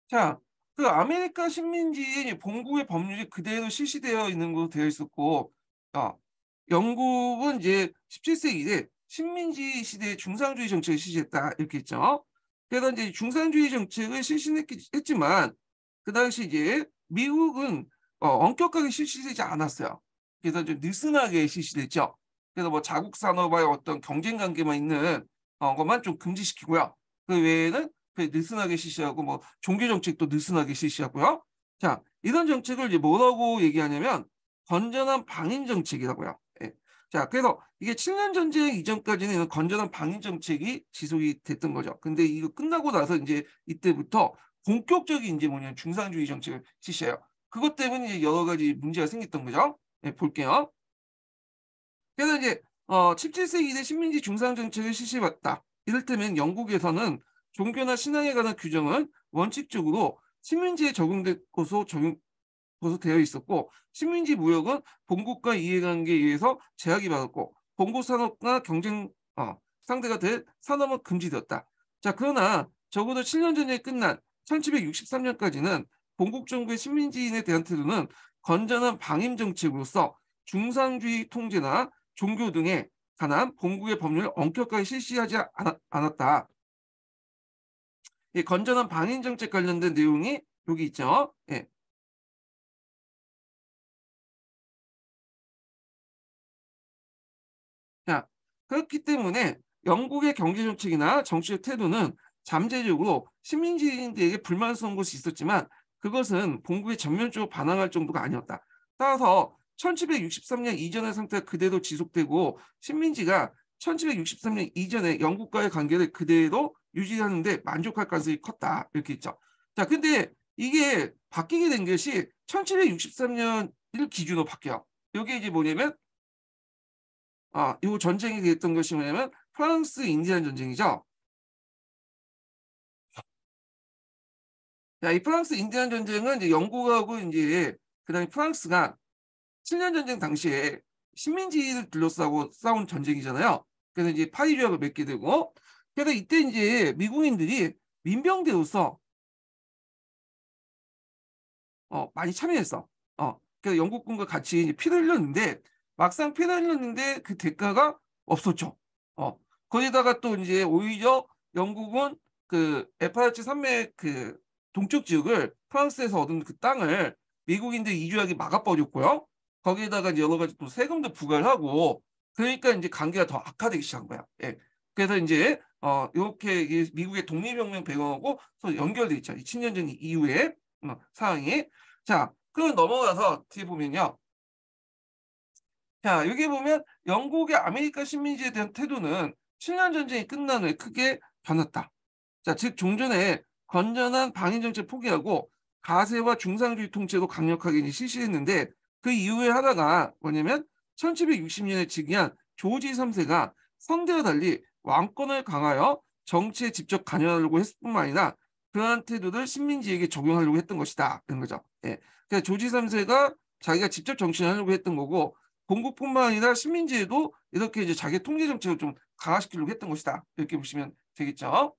자, 그 아메리카 식민지의 본국의 법률이 그대로 실시되어 있는 것으로 되어 있었고, 어, 영국은 이제 17세기 이래 식민지 시대의 중상주의 정책을 실시했다 이렇게 했죠. 그래서 이제 중상주의 정책을 실시했지만 그 당시 이제 미국은 엄격하게 실시되지 않았어요. 그래서 좀 느슨하게 실시됐죠. 그래서 뭐 자국 산업과의 어떤 경쟁 관계만 있는 것만 좀 금지시키고요. 그 외에는 그 느슨하게 실시하고 뭐 종교 정책도 느슨하게 실시하고요. 자, 이런 정책을 이제 뭐라고 얘기하냐면 건전한 방임 정책이라고요. 예. 자, 그래서 이게 7년 전쟁 이전까지는 이런 건전한 방임 정책이 지속이 됐던 거죠. 근데 이거 끝나고 나서 이제 이때부터 본격적인 이제 뭐냐면 중상주의 정책을 실시해요. 그것 때문에 이제 여러 가지 문제가 생겼던 거죠. 예, 볼게요. 그래서 이제 17세기 때 식민지 중상 정책을 실시했다. 이를테면 영국에서는 종교나 신앙에 관한 규정은 원칙적으로 식민지에 적용된 것으로 되어 있었고, 식민지 무역은 본국과 이해관계에 의해서 제약이 받았고 본국 산업과 경쟁 상대가 될 산업은 금지되었다. 자, 그러나 적어도 7년 전에 끝난 1763년까지는 본국 정부의 식민지인에 대한 태도는 건전한 방임 정책으로서 중상주의 통제나 종교 등에 관한 본국의 법률을 엄격하게 실시하지 않았다. 이 건전한 방임 정책 관련된 내용이 여기 있죠. 예. 자, 그렇기 때문에 영국의 경제 정책이나 정치적 태도는 잠재적으로 식민지인들에게 불만스러운 것이 있었지만 그것은 본국에 전면적으로 반항할 정도가 아니었다. 따라서 1763년 이전의 상태가 그대로 지속되고 식민지가 1763년 이전에 영국과의 관계를 그대로 유지하는 데 만족할 가능성이 컸다. 이렇게 있죠. 자, 근데 이게 바뀌게 된 것이 1763년을 기준으로 바뀌어요. 이게 이제 뭐냐면 이 전쟁이 됐던 것이 뭐냐면 프랑스 인디안 전쟁이죠. 자, 이 프랑스 인디안 전쟁은 이제 영국하고 이제 그다음에 프랑스가 7년 전쟁 당시에 식민지를 둘러싸고 싸운 전쟁이잖아요. 그래서 이제 파리 조약을 맺게 되고, 그래서 이때 이제 미국인들이 민병대로서 많이 참여했어. 그래서 영국군과 같이 이제 피를 흘렸는데 막상 피를 흘렸는데 그 대가가 없었죠. 어, 거기다가 또 이제 오히려 영국은 그 에파르치 산맥 그 동쪽 지역을 프랑스에서 얻은 그 땅을 미국인들 이주하게 막아버렸고요. 거기에다가 이제 여러 가지 또 세금도 부과를 하고 그러니까 이제 관계가 더 악화되기 시작한 거야. 예. 그래서 이제 이렇게 미국의 독립혁명 배경하고 서로 연결돼 있죠. 이 친년전 이후에 상황이. 자, 그럼 넘어가서 뒤에 보면요. 자, 여기 보면 영국의 아메리카 식민지에 대한 태도는 7년 전쟁이 끝난 후에 크게 변했다. 자, 즉 종전에 건전한 방위 정책 포기하고 가세와 중상주의 통치도 강력하게 이제 실시했는데 그 이후에 하나가 뭐냐면 1760년에 즉위한 조지 3세가 선대와 달리 왕권을 강하여 정치에 직접 관여하려고 했을 뿐만 아니라 그러한 태도를 식민지에게 적용하려고 했던 것이다. 이런 거죠. 예. 그러니까 조지 3세가 자기가 직접 정치를 하려고 했던 거고 본국뿐만 아니라 식민지에도 이렇게 이제 자기 통제 정책을 좀 강화시키려고 했던 것이다. 이렇게 보시면 되겠죠.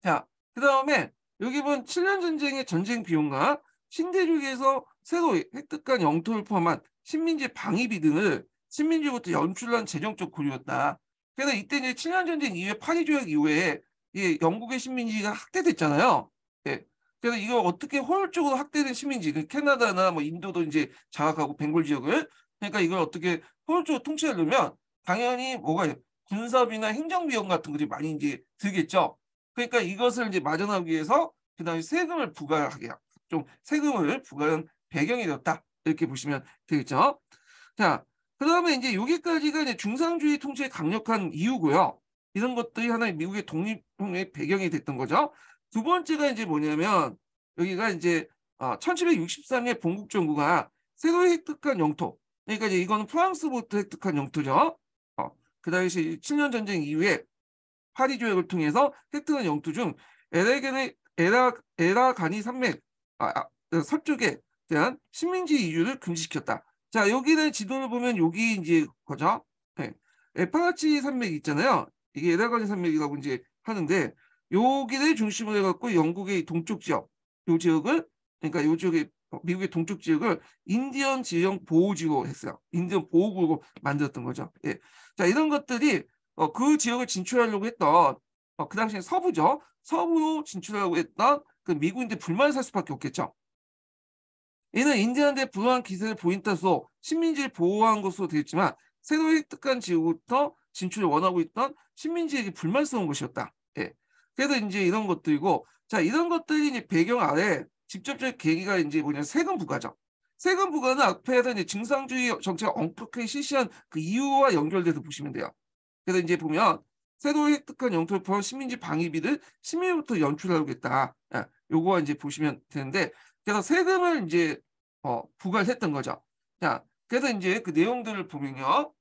자, 그다음에 여기 본 7년 전쟁의 전쟁 비용과 신대륙에서 새로 획득한 영토를 포함한 식민지 방위비 등을 식민지로부터 연출한 재정적 고려였다. 그래서 이때 이제 7년 전쟁 이후에 파리 조약 이후에 이 영국의 식민지가 확대됐잖아요. 예. 그래서 이거 어떻게 효율적으로 확대된 식민지, 그 캐나다나 뭐 인도도 이제 장악하고 벵골 지역을 그러니까 이걸 어떻게 효율적으로 통치하려면 당연히 뭐가 군사비나 행정비용 같은 것들이 많이 이제 들겠죠. 그러니까 이것을 이제 마련하기 위해서 그다음에 세금을 부과하게 좀 세금을 부과한 배경이 되었다 이렇게 보시면 되겠죠. 자, 그다음에 이제 여기까지가 이제 중상주의 통치의 강력한 이유고요. 이런 것들이 하나의 미국의 독립의 배경이 됐던 거죠. 두 번째가 이제 뭐냐면 여기가 이제 1763년 본국 정부가 새로 획득한 영토. 그러니까 이제 이거는 프랑스부터 획득한 영토죠. 그 당시 7년 전쟁 이후에 파리 조약을 통해서 획득한 영토 중 에라가니 산맥 서쪽에 대한 식민지 이주를 금지시켰다. 자, 여기는 지도를 보면 여기 이제 거죠. 네. 에파라치 산맥 있잖아요. 이게 에라가니 산맥이라고 이제 하는데 여기를 중심으로 해갖고 영국의 동쪽 지역, 요 지역을 그러니까 요 지역의 미국의 동쪽 지역을 인디언 지형 보호지로 했어요. 인디언 보호구로 만들었던 거죠. 예. 자, 이런 것들이 그 지역을 진출하려고 했던 그 당시에 서부죠. 서부로 진출하려고 했던 그 미국인들 불만을 살 수밖에 없겠죠. 이는 인디언들의 불우한 기세를 보인 탓으로 식민지를 보호한 것으로 되었지만 새로 획득한 지역부터 진출을 원하고 있던 식민지에게 불만스러운 것이었다. 예. 그래서 이제 이런 것들이고, 자, 이런 것들이 이제 배경 아래 직접적인 계기가 이제 뭐냐면 세금 부과죠. 세금 부과는 앞에서 이제 증상주의 정책을 엄격하게 실시한 그 이유와 연결돼서 보시면 돼요. 그래서 이제 보면 새로 획득한 영토를 포함한 식민지 방위비를 식민지부터 연출하려고 했다. 예, 요거 이제 보시면 되는데, 그래서 세금을 이제 부과를 했던 거죠. 자, 그래서 이제 그 내용들을 보면요.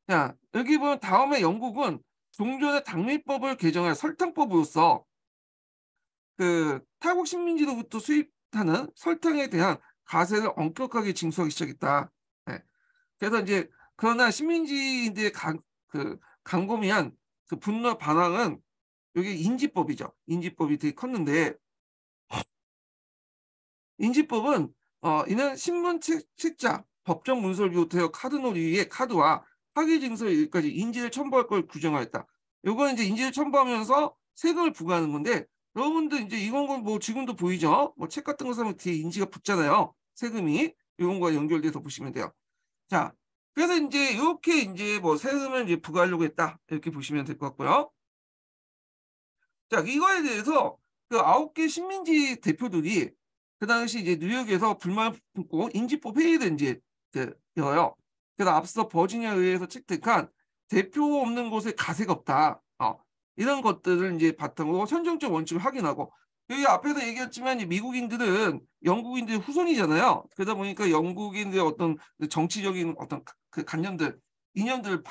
자, 여기 보면 다음에 영국은 종전의 당밀법을 개정할 설탕법으로서 그 타국 식민지로부터 수입하는 설탕에 대한 과세를 엄격하게 징수하기 시작했다. 네. 그래서 이제 그러나 식민지인들의 그 강고미한 그 분노 반항은 여기 인지법이죠. 인지법이 되게 컸는데 인지법은 이는 신문 책자, 법정 문서를 비롯하여 카드놀이의 카드와 파기 증서까지 인지를 첨부할 걸 규정하였다. 요거는 이제 인지를 첨부하면서 세금을 부과하는 건데 여러분들 이제 이건 뭐 지금도 보이죠? 뭐 책 같은 거 사면 뒤에 인지가 붙잖아요. 세금이 이런 거와 연결돼서 보시면 돼요. 자, 그래서 이제 이렇게 이제 뭐 세금을 이제 부과하려고 했다 이렇게 보시면 될 것 같고요. 자, 이거에 대해서 그 9개 식민지 대표들이 그 당시 이제 뉴욕에서 불만을 품고 인지법 회의를 이제 열어요. 그래서 앞서 버지니아에 의해서 채택한 대표 없는 곳에 가세가 없다. 이런 것들을 이제 바탕으로 선정적 원칙을 확인하고 여기 앞에서 얘기했지만 미국인들은 영국인들의 후손이잖아요. 그러다 보니까 영국인들의 어떤 정치적인 어떤 그 관념들, 이념들을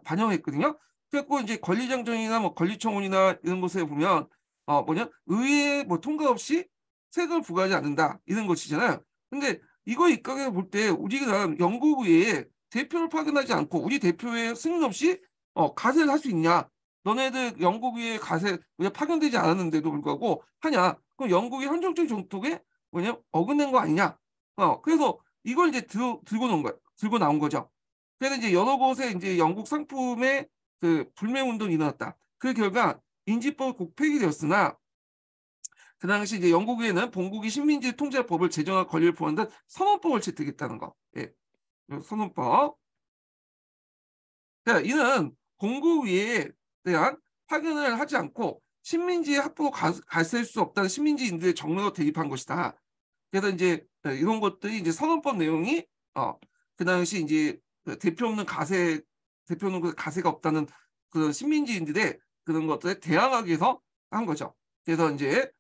반영했거든요. 그래서 이제 권리장정이나 뭐 권리청원이나 이런 곳에 보면 의회 뭐 통과 없이 세금을 부과하지 않는다 이런 것이잖아요. 근데 이거 입각해 볼 때 우리가 영국 의회에 대표를 파견하지 않고 우리 대표의 승인 없이 가세를 할 수 있냐? 너네들 영국 의회 가세 우리가 파견되지 않았는데도 불구하고 하냐? 그럼 영국의 헌정적 정통에 어긋낸 거 아니냐? 그래서 이걸 이제 들고 놓은 거예요. 들고 나온 거죠. 그래서 이제 여러 곳에 이제 영국 상품의 그 불매 운동이 일어났다. 그 결과 인지법이 곧 폐기되었으나 그 당시 이제 영국에는 본국이 식민지 통제법을 제정할 권리를 포함한 선언법을 채택했다는 거. 예, 선언법. 자, 이는 공국위에 대한 파견을 하지 않고 식민지에 합법으로 가세할 수 없다는 식민지인들의 정론으로 대입한 것이다. 그래서 이제 이런 것들이 이제 선언법 내용이 그 당시 이제 대표 없는 가세가 없다는 그런 식민지인들의 그런 것들에 대항하기 위해서 한 거죠. 그래서 이제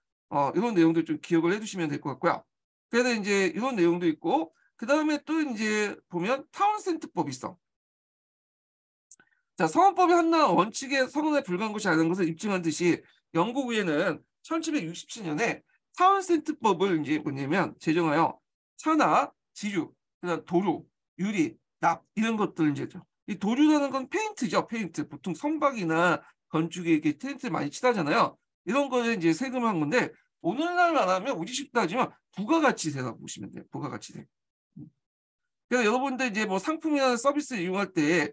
이런 내용도 좀 기억을 해두시면 될 것 같고요. 그래서 이제 이런 내용도 있고 그 다음에 또 이제 보면 타운센트법이 있어. 자, 선언법이 한나 원칙의 선언에 불과한 것이 아닌 것을 입증한 듯이 영국 의회는 1767년에 타운센트법을 이제 뭐냐면 제정하여 차나 지류, 그다음 도료, 유리, 납 이런 것들을 이제 이 도료라는 건 페인트죠, 페인트. 보통 선박이나 건축에 이렇게 페인트 많이 칠하잖아요. 이런 거에 이제 세금한 건데 오늘날 말하면 우리 쉽다 하지만 부가가치세라고 보시면 돼요. 부가가치세. 그래서 여러분들 이제 뭐 상품이나 서비스를 이용할 때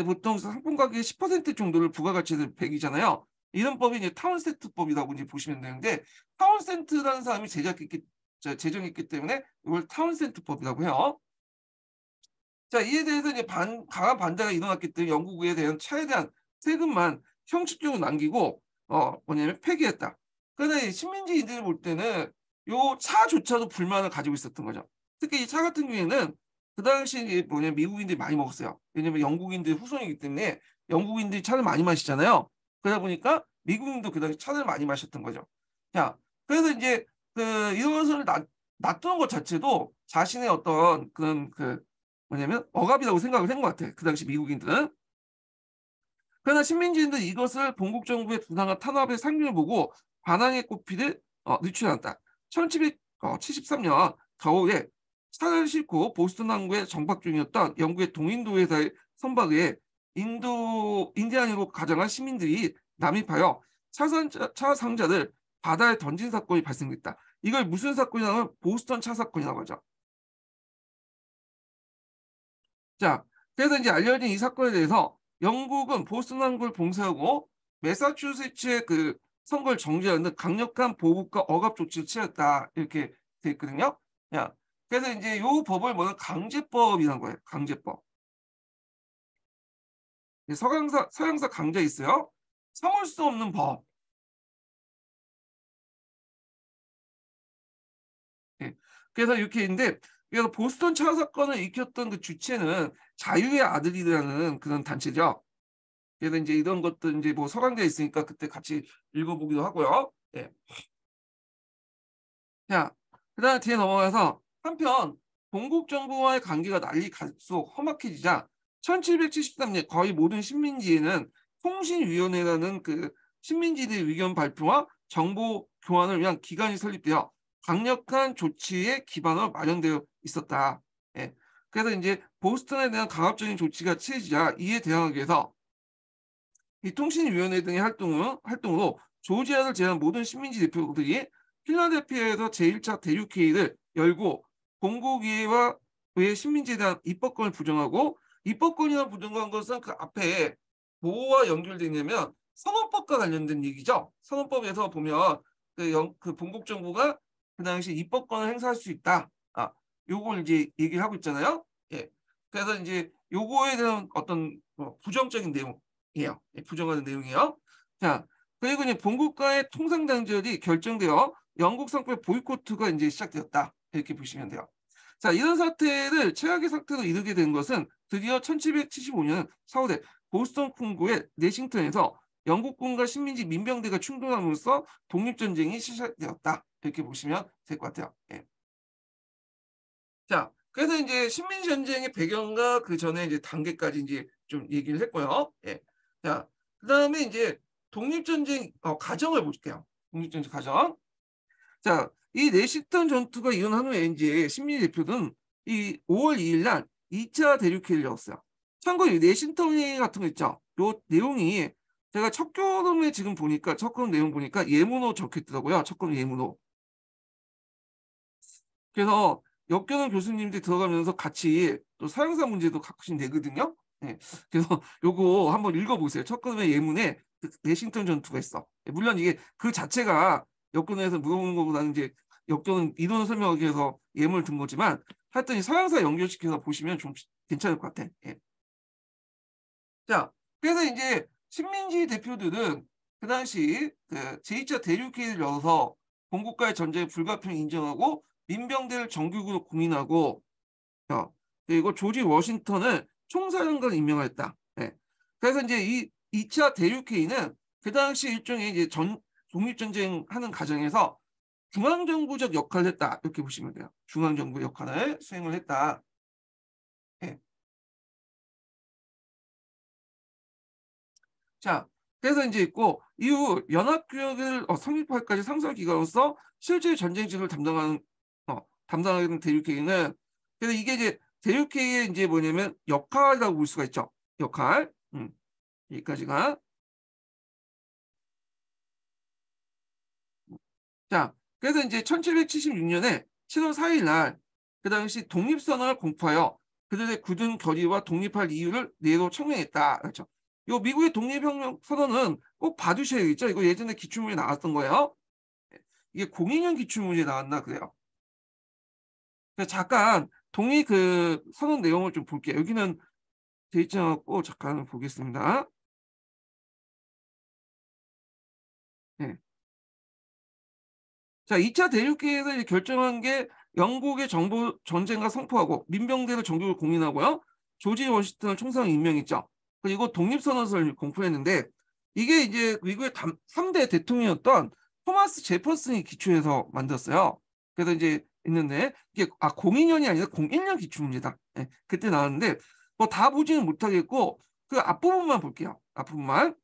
보통 상품 가격의 10% 정도를 부가가치세를 매기잖아요. 이런 법이 이제 타운센트법이라고 이제 보시면 되는데 타운센트라는 사람이 제정했기 때문에 이걸 타운센트법이라고 해요. 자, 이에 대해서 이제 강한 반대가 일어났기 때문에 영국에 대한 차에 대한 세금만 형식적으로 남기고 뭐냐면 폐기했다. 그런데 식민지인들이 볼 때는 요 차조차도 불만을 가지고 있었던 거죠. 특히 이 차 같은 경우에는 그 당시 뭐냐면 미국인들이 많이 먹었어요. 왜냐면 영국인들의 후손이기 때문에 영국인들이 차를 많이 마시잖아요. 그러다 보니까 미국인도 그 당시 차를 많이 마셨던 거죠. 자, 그래서 이제 그 이런 것을 놔두는 것 자체도 자신의 어떤 그런 뭐냐면 억압이라고 생각을 한 것 같아. 그 당시 미국인들은. 그러나 식민지인들은 이것을 본국 정부의 부당한 탄압의 상징을 보고 반항의 꽃피를 늦추어놨다. 1773년 겨울에 차를 싣고 보스턴 항구에 정박 중이었던 영국의 동인도 회사의 선박에 인디안으로 가장한 시민들이 남입하여 차 상자를 바다에 던진 사건이 발생했다. 이걸 무슨 사건이냐면 보스턴 차 사건이라고 하죠. 자, 그래서 이제 알려진 이 사건에 대해서 영국은 보스턴 항구를 봉쇄하고 매사추세츠의 그 선거를 정지하는 강력한 보복과 억압 조치를 취했다. 이렇게 돼 있거든요. 야, 그래서 이제 요 법을 뭐냐 강제법이라는 거예요. 강제법. 서양사 강제 있어요. 참을 수 없는 법. 예. 그래서 이렇게 있는데, 그래서 보스턴 차 사건을 일으켰던 그 주체는 자유의 아들이라는 그런 단체죠. 그래서 이제 이런 것도 이제 뭐 서강대 있으니까 그때 같이 읽어보기도 하고요. 예. 자, 그다음 뒤에 넘어가서 한편 동국 정부와의 관계가 난리 갈수록 험악해지자 1773년 거의 모든 식민지에는 통신위원회라는 그 식민지들의 의견 발표와 정보 교환을 위한 기관이 설립되어 강력한 조치의 기반으로 마련되어 있었다. 예. 그래서 이제 보스턴에 대한 강압적인 조치가 취해지자 이에 대응하기 위해서 이 통신위원회 등의 활동으로 조지아를 제외한 모든 식민지 대표들이 필라델피아에서 제1차 대륙회의를 열고 공국의회와 의 식민지에 대한 입법권을 부정하고 입법권이나 부정한 것은 그 앞에 뭐와 연결되냐면 선언법과 관련된 얘기죠. 선언법에서 보면 그 본국 정부가 그 당시 입법권을 행사할 수 있다. 요걸 이제 얘기를 하고 있잖아요. 예. 그래서 이제 요거에 대한 어떤 부정적인 내용이에요. 부정하는 내용이에요. 자, 그리고 이제 본국가의 통상단절이 결정되어 영국 상품의 보이콧가 이제 시작되었다. 이렇게 보시면 돼요. 자, 이런 사태를 최악의 상태로 이르게 된 것은 드디어 1775년 4월에 보스턴 콩고의 내싱턴에서 영국군과 식민지 민병대가 충돌함으로써 독립전쟁이 시작되었다. 이렇게 보시면 될 것 같아요. 예. 자, 그래서 이제 식민지 전쟁의 배경과 그 전에 이제 단계까지 이제 좀 얘기를 했고요. 예. 자, 그다음에 이제 독립전쟁 과정을 볼게요. 독립전쟁 과정. 자, 이 내시턴 전투가 일어난 후에 이제 식민지 대표들은 이 5월 2일 날 2차 대륙회의를 열었어요. 참고로 이 내시턴 회의 같은 거 있죠. 요 내용이 제가 첫 걸음에 지금 보니까 첫 걸음 내용 보니까 예문으로 적혀 있더라고요. 첫 걸음 예문으로. 그래서 역겨운 교수님들이 들어가면서 같이 또 사형사 문제도 가끔씩 내거든요. 네. 그래서 요거 한번 읽어보세요. 첫 걸음의 예문에 내싱턴 전투가 있어. 물론 이게 그 자체가 역경에서 물어보는 것보다는 이제 역경은 이론 설명하기 위해서 예문을 든 거지만 하여튼 서양사 연결시켜서 보시면 좀 괜찮을 것 같아. 예. 자, 그래서 이제 식민지 대표들은 그 당시 그 제2차 대륙회의를 열어서 본국과의 전쟁의 불가피를 인정하고 민병대를 정규군으로 공인하고 그리고 조지 워싱턴을 총사령관을 임명했다. 예. 그래서 이제 이 2차 대륙회의는 그 당시 일종의 이제 독립전쟁 하는 과정에서 중앙정부적 역할을 했다. 이렇게 보시면 돼요. 중앙정부 역할을 수행을 했다. 예. 자, 그래서 이제 있고 이후 연합구역을 성립할까지 상설기관으로서 실제 전쟁지를 담당하게 된 대륙회의는 그래서 이게 이제 대륙회의의 이제 뭐냐면 역할이라고 볼 수가 있죠. 역할. 여기까지가. 자, 그래서 이제 1776년에 7월 4일 날 그 당시 독립선언을 공포하여 그들의 굳은 결의와 독립할 이유를 내로 청명했다. 그렇죠. 이 미국의 독립혁명 선언은 꼭 봐두셔야겠죠. 이거 예전에 기출문제 나왔던 거예요. 이게 02년 기출문제 나왔나 그래요. 그래서 잠깐 동의 그 선언 내용을 좀 볼게요. 여기는 돼 있지 않고 잠깐 보겠습니다. 네. 자, 2차 대륙회의에서 결정한 게 영국의 정부 전쟁과 선포하고 민병대를 정규로 공인하고요. 조지 워싱턴을 총상 임명했죠. 그리고 독립선언서를 공포했는데 이게 이제 미국의 3대 대통령이었던 토마스 제퍼슨이 기초해서 만들었어요. 그래서 이제 있는데 이게 02년이 아니라 01년 기출문제다. 네, 그때 나왔는데 뭐 다 보지는 못하겠고 그 앞부분만 볼게요. 앞부분만.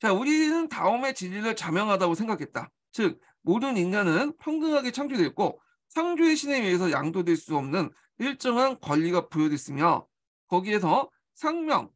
자, 우리는 다음의 진리를 자명하다고 생각했다. 즉 모든 인간은 평등하게 창조되었고 창조의 신에 의해서 양도될 수 없는 일정한 권리가 부여됐으며 거기에서 상명,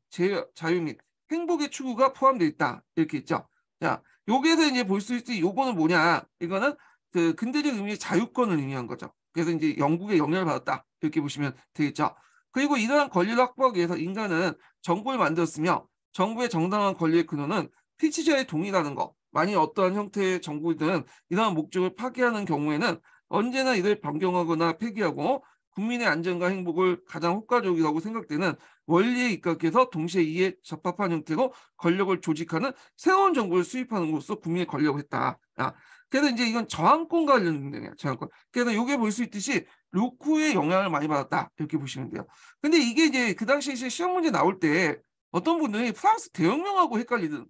자유 및 행복의 추구가 포함되어 있다. 이렇게 있죠. 자, 여기에서 이제 볼 수 있듯이 요거는 뭐냐? 이거는 그 근대적 의미의 자유권을 의미한 거죠. 그래서 이제 영국의 영향을 받았다. 이렇게 보시면 되겠죠. 그리고 이러한 권리를 확보하기 위해서 인간은 정부를 만들었으며 정부의 정당한 권리의 근원은 피치자의 동의라는 거. 만일 어떠한 형태의 정부든 이러한 목적을 파기하는 경우에는 언제나 이를 변경하거나 폐기하고 국민의 안전과 행복을 가장 효과적이라고 생각되는 원리에 입각해서 동시에 이에 적합한 형태로 권력을 조직하는 새로운 정부를 수립하는 것으로 국민의 권력을 했다. 그래서 이제 이건 저항권과 관련된 내용이야. 저항권. 그래서 요게 볼 수 있듯이 루크의 영향을 많이 받았다. 이렇게 보시면 돼요. 근데 이게 이제 그 당시에 시험 문제 나올 때 어떤 분들이 프랑스 대혁명하고 헷갈리는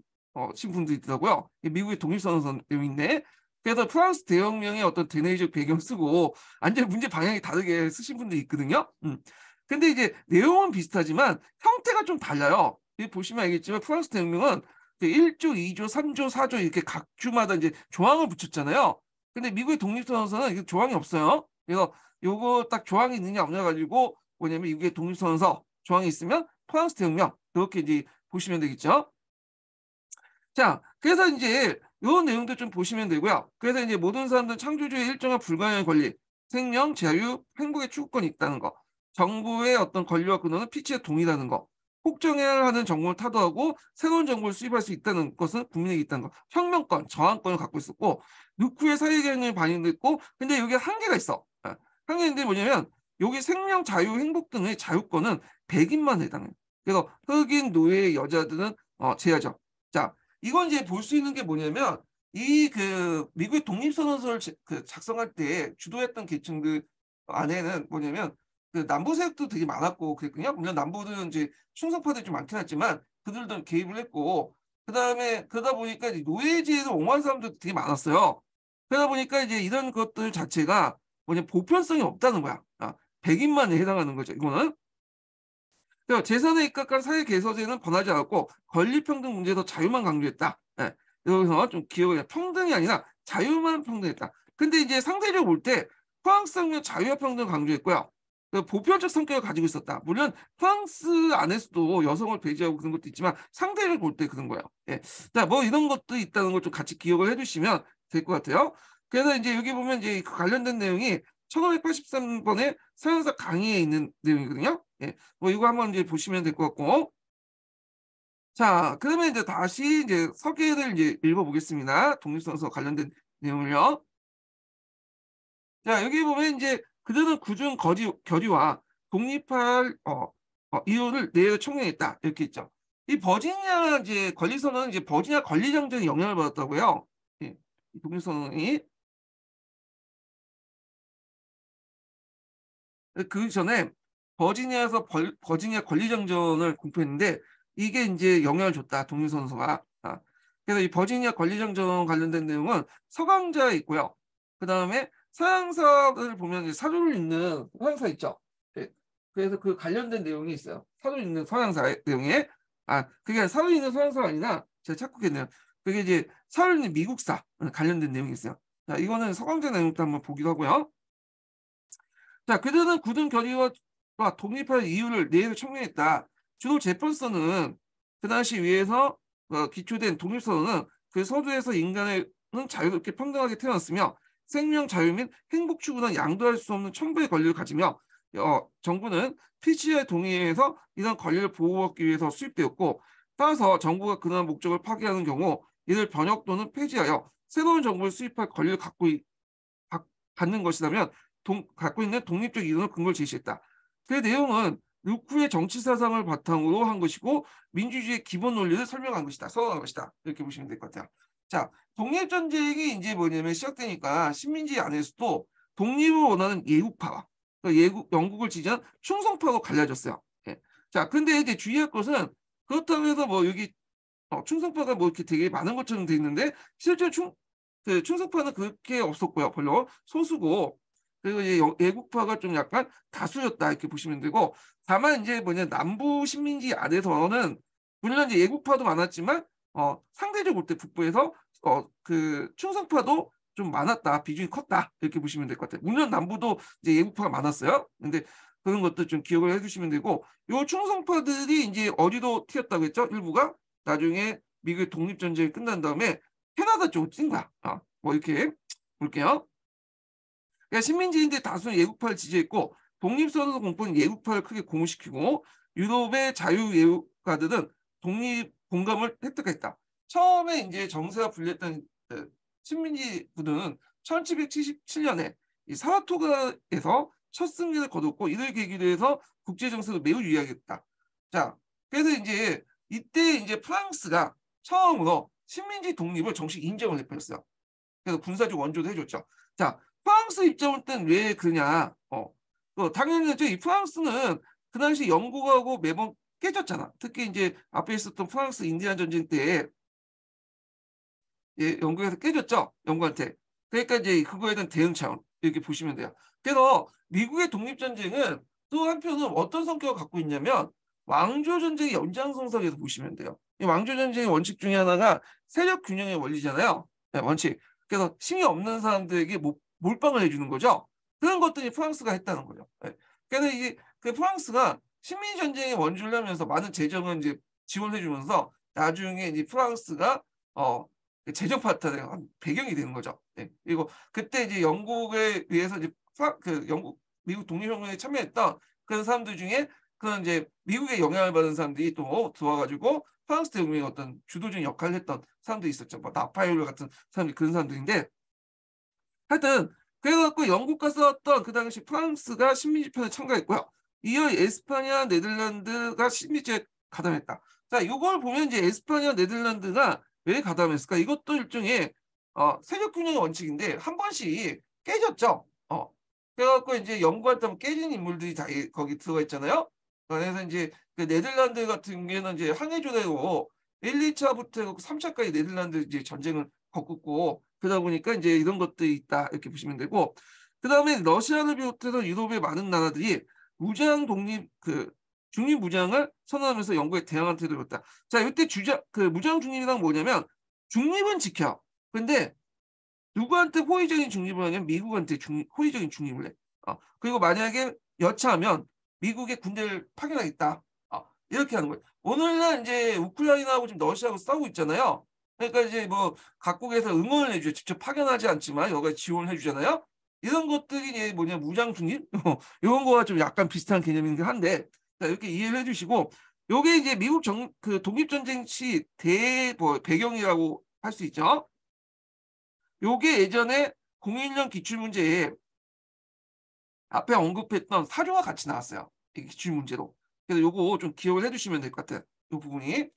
신분들이 있더라고요. 미국의 독립선언 내용인데 그래서 프랑스 대혁명의 어떤 대내적 배경 쓰고 완전 문제 방향이 다르게 쓰신 분들이 있거든요. 근데 이제 내용은 비슷하지만 형태가 좀 달라요. 보시면 알겠지만 프랑스 대혁명은 1조, 2조, 3조, 4조 이렇게 각 주마다 이제 조항을 붙였잖아요. 근데 미국의 독립선언서는 이게 조항이 없어요. 그래서 요거 딱 조항이 있느냐 없냐 가지고 뭐냐면 미국의 독립선언서 조항이 있으면 프랑스 대혁명 그렇게 이제 보시면 되겠죠. 자, 그래서 이제 요 내용도 좀 보시면 되고요. 그래서 이제 모든 사람들은 창조주의 일정한 불가능한 권리, 생명, 자유, 행복의 추구권이 있다는 거. 정부의 어떤 권리와 근원은 피치의 동의라는 거. 혹정해야 하는 정부를 타도하고 새로운 정부를 수립할 수 있다는 것은 국민에게 있다는 거. 혁명권, 저항권을 갖고 있었고 누크의 사회개혁이 반영됐고 근데 여기에 한계가 있어. 한계인데 뭐냐면 여기 생명, 자유, 행복 등의 자유권은 백인만 해당해. 그래서 흑인, 노예, 여자들은 제하죠. 자, 이건 이제 볼 수 있는 게 뭐냐면 이 그 미국의 독립선언서를 작성할 때 주도했던 계층들 안에는 뭐냐면 그 남부 세력도 되게 많았고 그랬거든요. 물론 남부는 이제 충성파들이 좀 많긴 했지만 그들도 개입을 했고 그다음에 그러다 보니까 이제 노예제를 옹호한 사람도 되게 많았어요. 그러다 보니까 이제 이런 것들 자체가 뭐냐 보편성이 없다는 거야. 백인만에 해당하는 거죠. 이거는. 그러니까 재산에 입각한 사회 개서제는 번하지 않았고 권리평등 문제에서 자유만 강조했다. 예. 여기서 좀 기억을 평등이 아니라 자유만 평등했다. 근데 이제 상대적으로 볼 때 프랑스는 자유와 평등을 강조했고요. 그 보편적 성격을 가지고 있었다. 물론 프랑스 안에서도 여성을 배제하고 그런 것도 있지만 상대를 볼 때 그런 거예요. 예. 자, 뭐 이런 것도 있다는 걸 좀 같이 기억을 해주시면 될 것 같아요. 그래서 이제 여기 보면 이제 그 관련된 내용이 1583번의 서양사 강의에 있는 내용이거든요. 예. 뭐 이거 한번 이제 보시면 될 것 같고. 자, 그러면 이제 다시 이제 서계를 이제 읽어보겠습니다. 독립선서 관련된 내용을요. 자, 여기 보면 이제 그들은 구중 결의와 독립할 이유를 내에 총명했다 이렇게 있죠. 이 버지니아 이제 권리선언은 이제 버지니아 권리정전에 영향을 받았다고요. 예, 이 독립선언이 그 전에 버지니아에서 버지니아 권리정전을 공표했는데 이게 이제 영향을 줬다 독립선언서가. 그래서 이 버지니아 권리정전 관련된 내용은 서강자에 있고요. 그 다음에 서양사를 보면 이제 사료를 읽는 서양사 있죠. 네. 그래서 그 관련된 내용이 있어요. 사료를 읽는 서양사 내용에 그게 사료를 읽는 서양사가 아니라 제가 착각했네요. 그게 이제 사료를 읽는 미국사 관련된 내용이 있어요. 자, 이거는 서강자 내용도 한번 보기로 하고요. 자, 그들은 굳은 결의와 독립할 이유를 내에서 청명했다. 주로 제퍼슨은 그 당시 위에서 기초된 독립선언은 그 서두에서 인간은 자유롭게 평등하게 태어났으며 생명, 자유 및 행복 추구는 양도할 수 없는 천부의 권리를 가지며 정부는 피치의 동의에서 이런 권리를 보호하기 위해서 수립되었고 따라서 정부가 그러한 목적을 파기하는 경우 이를 번역 또는 폐지하여 새로운 정부를 수립할 권리를 갖는 것이라면 갖고 있는 독립적 이론을 근거를 제시했다. 그 내용은 루크의 정치 사상을 바탕으로 한 것이고 민주주의의 기본 논리를 설명한 것이다. 선언한 것이다. 이렇게 보시면 될 것 같아요. 자, 독립전쟁이 이제 뭐냐면 시작되니까 식민지 안에서도 독립을 원하는 예국파와 영국을 지지한 충성파로 갈라졌어요. 예. 자, 근데 이제 주의할 것은 그렇다고 해서 뭐 여기 충성파가 뭐 이렇게 되게 많은 것처럼 돼 있는데 실제 충성파는 그렇게 없었고요. 별로 소수고 그리고 이제 애국파가 좀 약간 다수였다 이렇게 보시면 되고 다만 이제 뭐냐 남부 식민지 안에서는 물론 이제 애국파도 많았지만 상대적으로 때 북부에서 그 충성파도 좀 많았다 비중이 컸다 이렇게 보시면 될 것 같아요. 물론 남부도 이제 애국파가 많았어요. 근데 그런 것도 좀 기억을 해주시면 되고 요 충성파들이 이제 어디로 튀었다고 했죠? 일부가 나중에 미국의 독립전쟁이 끝난 다음에 캐나다 쪽으로 찐 거야. 뭐 이렇게 볼게요. 그러니까 식민지인들 다수는 예국파를 지지했고 독립선언 공포는 예국파를 크게 고무시키고 유럽의 자유예우가들은 독립 공감을 획득했다. 처음에 이제 정세가 불렸던 식민지부들은 1777년에 이 사라토가에서 첫 승리를 거뒀고 이를 계기로 해서 국제 정세도 매우 유리하겠다. 자, 그래서 이제 이때 이제 프랑스가 처음으로 식민지 독립을 정식 인정을 해버렸어요. 그래서 군사적 원조도 해줬죠. 자, 프랑스 입장을 땐 왜 그러냐? 당연히 이 프랑스는 그 당시 영국하고 매번 깨졌잖아. 특히 이제 앞에 있었던 프랑스 인디안 전쟁 때 예, 영국에서 깨졌죠. 영국한테. 그러니까 이제 그거에 대한 대응 차원 이렇게 보시면 돼요. 그래서 미국의 독립전쟁은 또 한편은 어떤 성격을 갖고 있냐면 왕조 전쟁의 연장선상에서 보시면 돼요. 이 왕조 전쟁의 원칙 중에 하나가 세력 균형의 원리잖아요. 네, 원칙. 그래서 힘이 없는 사람들에게 몰빵을 해주는 거죠. 그런 것들이 프랑스가 했다는 거죠. 네. 그래서 이게 그 프랑스가 식민 전쟁의 원조를 하면서 많은 재정을 이제 지원해주면서 나중에 이제 프랑스가 재정 파트너의 한 배경이 되는 거죠. 네. 그리고 그때 이제 영국에 의해서 이제 미국 독립혁명에 참여했던 그런 사람들 중에 그런 이제 미국의 영향을 받은 사람들이 또 들어와가지고 프랑스 대혁명의 어떤 주도적인 역할을 했던 사람들이 있었죠. 뭐 나파이올 같은 사람들이 그런 사람들인데 하여튼 그래갖고 영국과 싸웠던 그 당시 프랑스가 식민지 편에 참가했고요. 이어 에스파냐, 네덜란드가 식민지에 가담했다. 자, 이걸 보면 이제 에스파냐, 네덜란드가 왜 가담했을까? 이것도 일종의 세력 균형의 원칙인데 한 번씩 깨졌죠. 그래갖고 이제 연구할 때 깨진 인물들이 다 거기 들어가 있잖아요. 그래서 이제 그 네덜란드 같은 경우에는 이제 항해조대로 1, 2차부터 3차까지 네덜란드 이제 전쟁을 겪었고 그러다 보니까 이제 이런 것들이 있다 이렇게 보시면 되고 그 다음에 러시아를 비롯해서 유럽의 많은 나라들이 무장 독립 중립 무장을 선언하면서 영국에 대항한 태도를 보였다. 자, 이때 무장 중립이란 뭐냐면 중립은 지켜. 근데 누구한테 호의적인 중립을 하냐면 미국한테 호의적인 중립을 해. 그리고 만약에 여차하면 미국의 군대를 파견하겠다. 이렇게 하는 거예요. 오늘날 이제 우크라이나하고 지금 러시아하고 싸우고 있잖아요. 그러니까 이제 뭐 각국에서 응원을 해줘요. 직접 파견하지 않지만 여기가 지원을 해주잖아요. 이런 것들이 이제 뭐냐 무장 중립 이런 거와 좀 약간 비슷한 개념이긴 한데 자, 이렇게 이해를 해주시고 요게 이제 미국 독립전쟁 시 배경이라고 할 수 있죠. 요게 예전에 01년 기출문제에 앞에 언급했던 사조와 같이 나왔어요. 이 기출문제로. 그래서 요거 좀 기억을 해두시면 될 것 같아요. 요 부분이.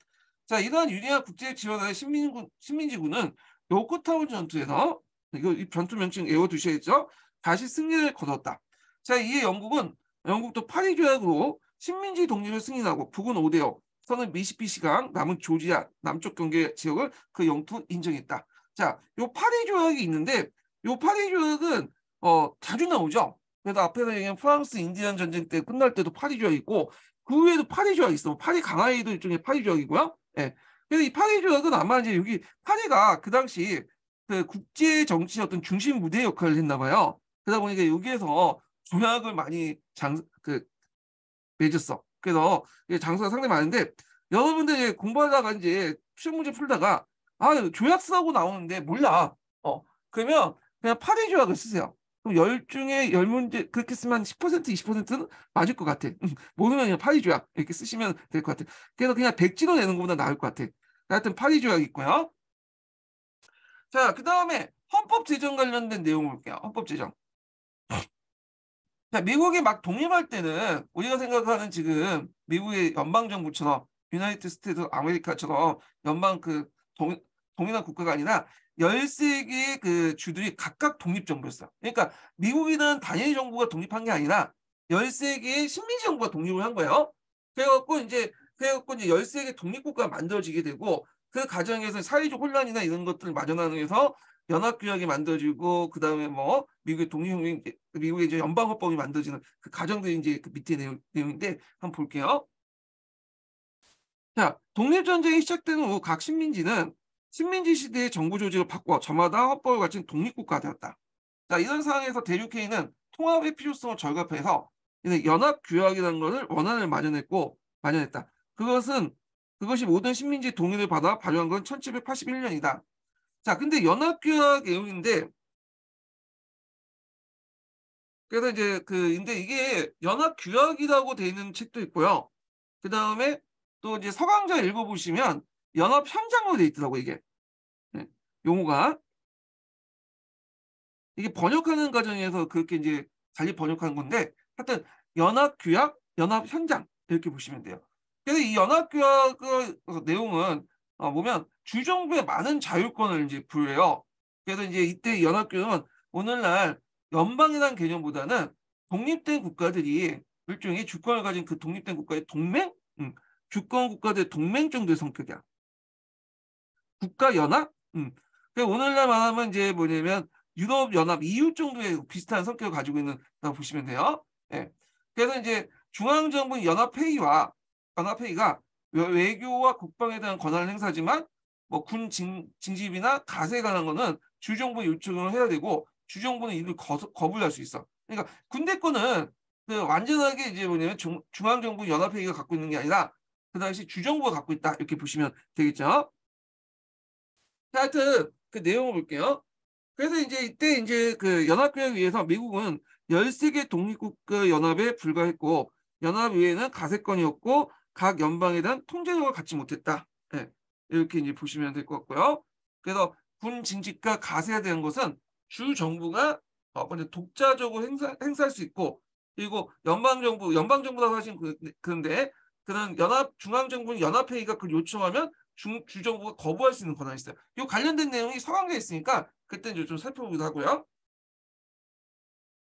자, 이러한 유리한 국제 지원하는 식민지군은 요코타운 전투에서 이 전투 명칭 외워두셔야죠. 다시 승리를 거뒀다. 자, 이에 영국도 파리 조약으로 식민지 독립을 승인하고 북은 5대5, 서는 미시시피강, 남은 조지아 남쪽 경계 지역을 그 영토 인정했다. 자, 요 파리 조약이 있는데 요 파리 조약은 자주 나오죠. 그래서 앞에서 얘기한 프랑스 인디안 전쟁 때 끝날 때도 파리 조약이 있고 그 외에도 파리 조약이 있어. 파리 강화에도 일종의 파리 조약이고요. 예. 그래서 이 파리 조약은 아마 이제 여기 파리가 그 당시 그 국제 정치 어떤 중심 무대 역할을 했나 봐요. 그러다 보니까 여기에서 조약을 많이 맺었어. 그래서 장소가 상당히 많은데 여러분들 공부하다가 이제 시험 문제 풀다가 조약 쓰라고 나오는데 몰라. 그러면 그냥 파리 조약을 쓰세요. 그럼 10 중에 10문제 그렇게 쓰면 10% 20%는 맞을 것 같아. 모르면 그냥 파리 조약 이렇게 쓰시면 될 것 같아. 그래서 그냥 백지로 내는 것보다 나을 것 같아. 하여튼 파리 조약 있고요. 자, 그 다음에 헌법 제정 관련된 내용을 볼게요. 헌법 제정. 자, 미국이 막 독립할 때는 우리가 생각하는 지금 미국의 연방정부처럼 유나이티드 스테이트 아메리카처럼 동일한 국가가 아니라 13개의 그 주들이 각각 독립정부였어요. 그러니까 미국이는 단일 정부가 독립한 게 아니라 13개의 식민지 정부가 독립을 한 거예요. 그래갖고 이제 13개 독립국가가 만들어지게 되고 그 과정에서 사회적 혼란이나 이런 것들을 마련하기 위해서 연합규약이 만들어지고 그 다음에 뭐 미국의 이제 연방헌법이 만들어지는 그 과정들이 이제 그 밑에 내용인데 한번 볼게요. 자, 독립전쟁이 시작된 후 각 식민지는 식민지 시대의 정부 조직을 바꿔 저마다 헌법을 갖춘 독립국가가 되었다. 자, 이런 상황에서 대륙회의는 통합의 필요성을 절감해서 연합규약이라는 것을 원안을 마련했다. 그것은 그것이 모든 식민지 동의를 받아 발효한 건 1781년이다. 자, 근데 연합규약 내용인데, 그래서 이제 근데 이게 연합규약이라고 돼 있는 책도 있고요. 그 다음에 또 이제 서강자 읽어보시면 연합현장으로 돼 있더라고, 이게. 네, 용어가. 이게 번역하는 과정에서 그렇게 이제 달리 번역하는 건데, 하여튼 연합규약, 연합현장 이렇게 보시면 돼요. 그래서 이 연합규약 내용은 보면 주정부의 많은 자율권을 이제 부여해요. 그래서 이제 이때 연합규약은 오늘날 연방이라는 개념보다는 독립된 국가들이 일종의 주권을 가진 그 독립된 국가의 동맹, 주권 국가들의 동맹 정도의 성격이야. 국가연합? 오늘날 말하면 이제 뭐냐면 유럽연합, EU 정도의 비슷한 성격을 가지고 있는다고 보시면 돼요. 예. 그래서 이제 중앙정부 연합회의가 외교와 국방에 대한 권한을 행사하지만 뭐 군 징집이나 가세에 관한 거는 주정부 요청을 해야 되고 주정부는 이를 거부할 수 있어. 그러니까 군대권은 완전하게 이제 뭐냐면 중앙정부 연합회의가 갖고 있는 게 아니라 그 당시 주정부가 갖고 있다 이렇게 보시면 되겠죠. 하여튼 그 내용을 볼게요. 그래서 이제 이때 이제 그 연합교약에 의해서 미국은 13개 독립국가 연합에 불과했고 연합의회는 가세권이었고 각 연방에 대한 통제력을 갖지 못했다. 네, 이렇게 이제 보시면 될 것 같고요. 그래서 군 징집과 가세에 대한 것은 주 정부가 먼저 독자적으로 행사할 수 있고 그리고 연방정부라고 하신 그런데 그런 중앙정부 연합회의가 그걸 요청하면 주정부가 거부할 수 있는 권한이 있어요. 이 관련된 내용이 서강대에 있으니까 그때 이제 좀 살펴보기도 하고요.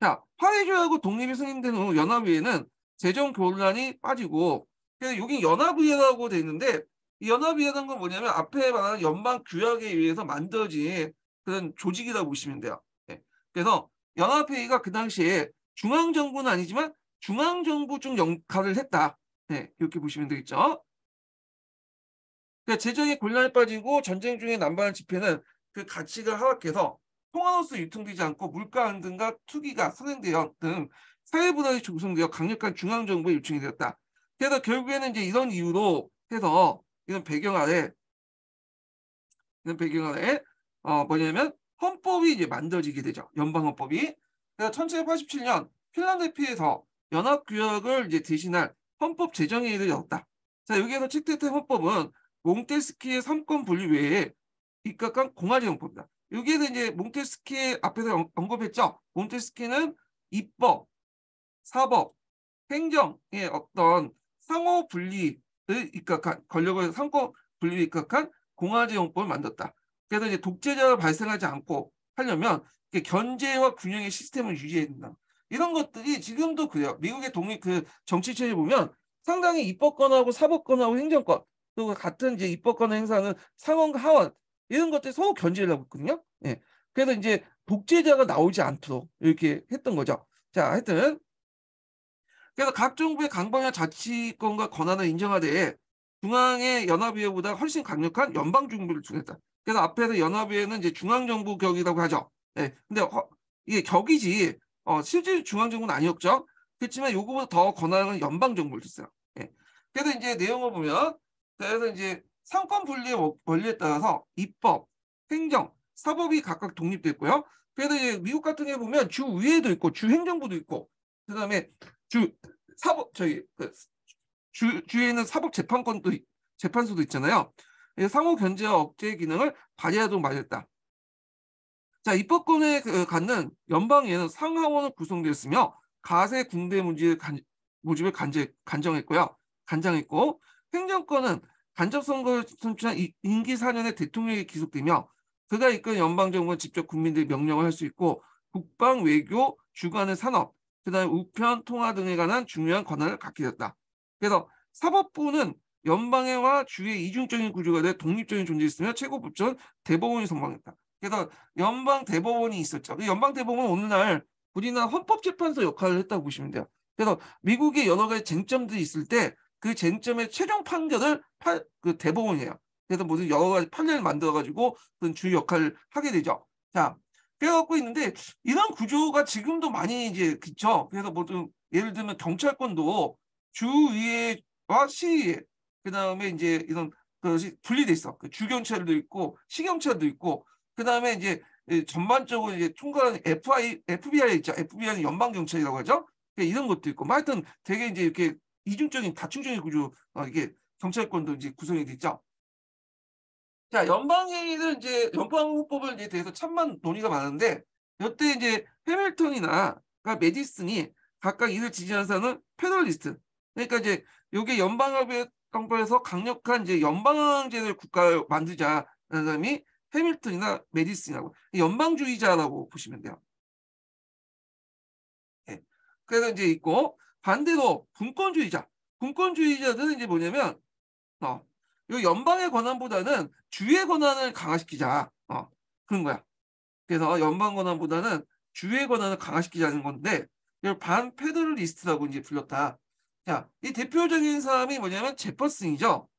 자, 화해조약하고 독립이 승인된 후 연합의회는 재정 교란이 빠지고 그래서 여기 연합의회라고 돼 있는데 이 연합의회라는 건 뭐냐면 앞에 말한 연방 규약에 의해서 만들어진 그런 조직이라고 보시면 돼요. 네. 그래서 연합회의가 그 당시에 중앙정부는 아니지만 중앙정부 중 역할을 했다. 네, 이렇게 보시면 되겠죠. 그러니까 재정에 곤란에 빠지고 전쟁 중에 남발한 지폐는 그 가치가 하락해서 통화로서 유통되지 않고 물가 안등과 투기가 선행되어 등 사회분할이 조성되어 강력한 중앙정부에 요청이 되었다. 그래서 결국에는 이제 이런 이유로 해서 이런 배경 아래 뭐냐면 헌법이 이제 만들어지게 되죠. 연방헌법이. 그래서 1787년 핀란드 피에서 연합규약을 이제 대신할 헌법 제정회의를 열었다. 자, 여기에서 채택된 헌법은 몽테스키의 3권 분리 외에 입각한 공화제헌법이다. 여기에서 이제 몽테스키 앞에서 언급했죠. 몽테스키는 입법, 사법, 행정의 어떤 상호 분리를 입각한 권력을 상호 분리에 입각한 공화제헌법을 만들었다. 그래서 이제 독재자가 발생하지 않고 하려면 견제와 균형의 시스템을 유지해야 된다. 이런 것들이 지금도 그래요. 미국의 정치체제 보면 상당히 입법권하고 사법권하고 행정권 또 같은 이제 입법권 행사는 상원과 하원 이런 것들이 서로 견제를 하고 있거든요. 예. 그래서 이제 독재자가 나오지 않도록 이렇게 했던 거죠. 자, 하여튼 그래서 각 정부의 강방이나 자치권과 권한을 인정하되 중앙의 연합의회보다 훨씬 강력한 연방정부를 주겠다. 그래서 앞에서 연합의회는 이제 중앙정부 격이라고 하죠. 네, 근데 이게 격이지 실질 중앙정부는 아니었죠. 그렇지만 요거보다 더 권한은 연방정부를 줬어요. 네. 그래서 이제 내용을 보면 그래서 이제 상권 분리의 원리에 따라서 입법, 행정, 사법이 각각 독립됐고요. 그래서 이제 미국 같은 경우 보면 주의회도 있고 주행정부도 있고 그다음에 주 사법 주에는 사법 재판소도 있잖아요. 상호 견제와 억제 기능을 발휘하도록 마련했다. 자, 입법권을 갖는 연방위에는 상하원을 구성되었으며 가세 군대 모집을 간장했고 행정권은 간접선거를 선출한 임기 4년의 대통령이 기속되며 그가 이끄는 연방정부는 직접 국민들이 명령을 할 수 있고 국방, 외교, 주관의 산업, 그다음에 우편, 통화 등에 관한 중요한 권한을 갖게 됐다. 그래서 사법부는 연방회와 주의 이중적인 구조가 돼 독립적인 존재였으며 최고 법정은 대법원이 선방했다. 그래서 연방 대법원이 있었죠. 연방 대법원은 오늘날 우리나라 헌법재판소 역할을 했다고 보시면 돼요. 그래서 미국의 여러 가지 쟁점들이 있을 때 그 쟁점의 최종 판결을 그 대법원이에요. 그래서 무슨 여러 가지 판례를 만들어가지고 그런 주요 역할을 하게 되죠. 자, 그래갖고 있는데 이런 구조가 지금도 많이 이제 그쵸. 그래서 모든 예를 들면 경찰권도 주의회와 시의회 그다음에 이제 이런 것이 분리돼 있어. 그 주경찰도 있고 시경찰도 있고 그다음에 이제 전반적으로 이제 총괄하는 FBI 있죠. FBI는 연방 경찰이라고 하죠. 그러니까 이런 것도 있고, 뭐 하여튼 되게 이제 이렇게 이중적인 다층적인 구조, 이게 경찰권도 이제 구성이 돼 있죠. 자, 연방행위는 이제 연방헌법을 이제 대해서 천만 논의가 많은데, 이때 이제 해밀턴이나 그러니까 메디슨이 각각 이를 지지하는 사람은 페더럴리스트. 그러니까 이제 요게 연방헌법에서 강력한 이제 연방제를 국가를 만들자라는 사람이 해밀턴이나 메디슨이라고, 연방주의자라고 보시면 돼요. 예. 그래서 이제 있고, 반대로 분권주의자. 분권주의자들은 이제 뭐냐면, 어, 요 연방의 권한보다는 주의 권한을 강화시키자. 그런 거야. 그래서 연방 권한보다는 주의 권한을 강화시키자는 건데, 이걸 반페더럴리스트라고 이제 불렸다. 자, 이 대표적인 사람이 뭐냐면 제퍼슨이죠.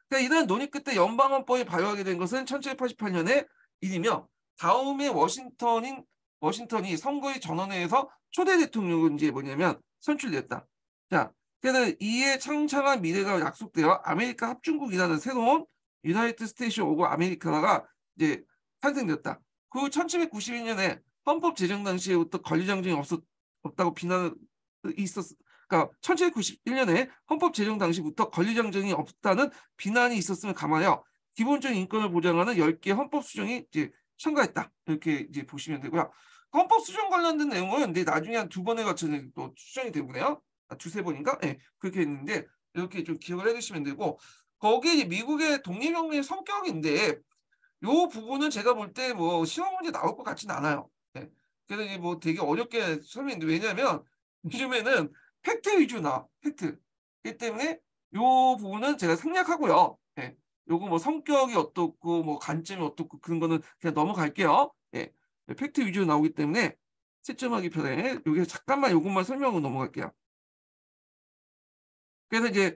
그러니까 이런 논의 끝에 연방헌법이 발효하게 된 것은 1788년에 일이며, 다음에 워싱턴이 선거의 전원회에서 초대 대통령은 이제 뭐냐면 선출됐다. 자, 그래서 이에 창창한 미래가 약속되어 아메리카 합중국이라는 새로운 유나이티드 스테이트 오브 아메리카가 이제 탄생됐다. 그 1791년에 헌법 제정 당시에부터 권리장정이 없다고 비난이 있었. 그러니까 1791년에 헌법 제정 당시부터 권리장정이 없다는 비난이 있었음을 감안하여 기본적인 인권을 보장하는 10개 헌법 수정이 이제 첨가했다. 이렇게 이제 보시면 되고요. 헌법 수정 관련된 내용은 이제 나중에 한 2번에 걸쳐서 또 수정이 되고요. 두세 번인가? 네, 그렇게 했는데 이렇게 좀 기억을 해두시면 되고, 거기에 이제 미국의 독립혁명의 성격인데 요 부분은 제가 볼 때 뭐 시험 문제 나올 것 같지는 않아요. 네. 그래서 이제 뭐 되게 어렵게 설명했는데, 왜냐하면 요즘에는 팩트 위주 나 팩트. 그렇기 때문에 요 부분은 제가 생략하고요. 예. 요거 뭐 성격이 어떻고 뭐 관점이 어떻고 그런 거는 그냥 넘어갈게요. 예. 팩트 위주로 나오기 때문에 채점하기 편해. 여기 잠깐만 요것만 설명하고 넘어갈게요. 그래서 이제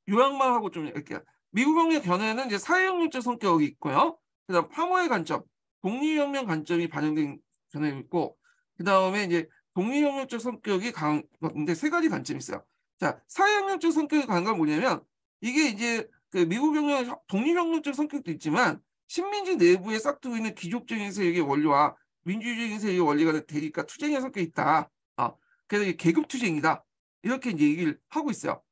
요약만 하고 좀 이렇게, 미국혁명 견해는 이제 사회혁명적 성격이 있고요. 그다음 파모의 관점, 독립혁명 관점이 반영된 견해가 있고, 그다음에 이제 독립혁명적 성격이 강한데 세 가지 관점이 있어요. 자, 사회혁명적 성격이 강한 건 뭐냐면, 이게 이제 그 미국혁명 독립혁명적 성격도 있지만 식민지 내부에 싹트고 있는 귀족적인 세력의 원리와 민주주의적인 세력의 원리가 대립과 투쟁의 성격이 있다. 그래서 이게 계급 투쟁이다. 이렇게 이제 얘기를 하고 있어요.